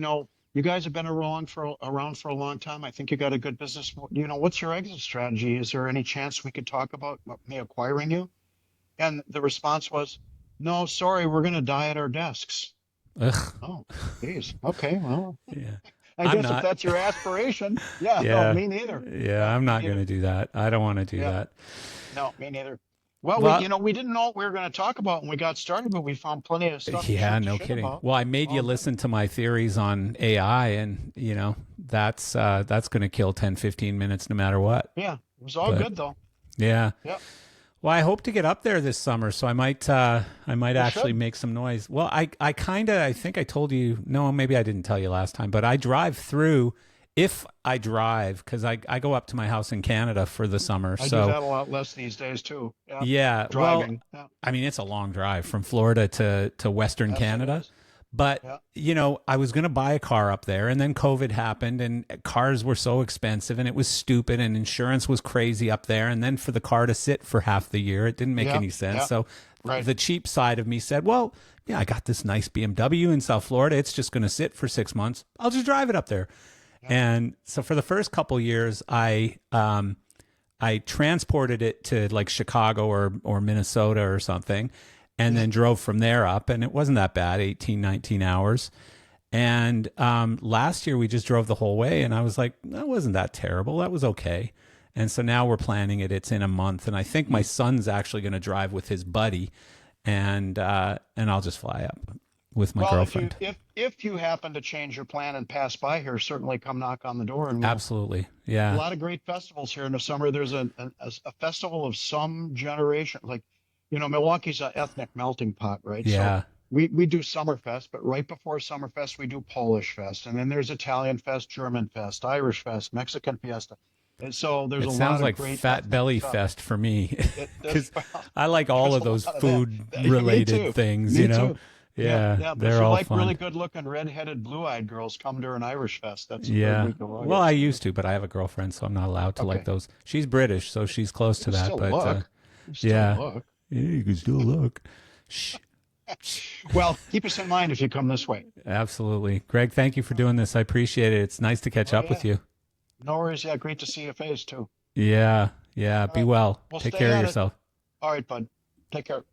you guys have been around for a long time. I think you got a good business. What's your exit strategy? Is there any chance we could talk about me acquiring you? And the response was, no, sorry, we're going to die at our desks. Ugh. Oh, geez. Okay, well, Yeah. I I'm guess if not. that's your aspiration, yeah, Yeah. no, me neither. Yeah, No, I'm me not going neither. to do that. I don't want to do Yeah, that. no, me neither. Well, Well, we didn't know what we were going to talk about when we got started, but we found plenty of stuff to yeah, shoot the no shit kidding. about. Well, I made you All good. listen to my theories on AI and, that's going to kill 10, 15 minutes no matter what. Yeah, it was all But good though. yeah. Yeah, Well, I hope to get up there this summer, so I might you actually should. make some noise. Well, I think I told you, no, maybe I didn't tell you last time, but I drive through if I drive because I go up to my house in Canada for the summer. I do So that a lot less these days too. Yeah, yeah, well, driving. Yeah, I mean, it's a long drive from Florida to Western yes, it Canada. is. But, Yeah, I was going to buy a car up there and then COVID happened and cars were so expensive and it was stupid and insurance was crazy up there. And then for the car to sit for half the year, it didn't make yeah, any sense. yeah. So Right. the cheap side of me said, well, yeah, I got this nice BMW in South Florida. It's just going to sit for 6 months. I'll just drive it up there. And so for the first couple years, I transported it to like Chicago or Minnesota or something, and then drove from there up, and it wasn't that bad, 18, 19 hours. And last year we just drove the whole way, and I was like, that wasn't that terrible. That was okay. And so now we're planning it. It's in a month, and I think my son's actually going to drive with his buddy, and I'll just fly up with my Well, girlfriend. if you happen to change your plan and pass by here, certainly come knock on the door, and we'll. Absolutely, A yeah, lot of great festivals here in the summer. There's a festival of some generation, like, Milwaukee's an ethnic melting pot, right? So yeah. we do Summerfest, but right before Summerfest, we do Polish Fest. And then there's Italian Fest, German Fest, Irish Fest, Mexican Fiesta. And so there's It a sounds lot of like great Fat ethnic Belly stuff. Fest for me It, because there's, I like all there's of a those lot of that. food Me related too. things, Me too. Yeah. But if they're you all like fun. really good-looking, red-headed, blue-eyed girls, come to an Irish Fest. That's the third Yeah. week of Well, I August. used to, but I have a girlfriend, so I'm not allowed to like Okay. those. She's British, so she's close You to can that. still But look. You can still yeah, look. yeah, you can still look. Shh. Shh. Well, keep us in mind if you come this way. Absolutely, Greg. Thank you for doing this. I appreciate it. It's nice to catch Oh, up with yeah. you. No worries. Yeah, great to see your face, too. Yeah, yeah. All Be right. well. We'll Take stay care of at it. yourself. All right, bud. Take care.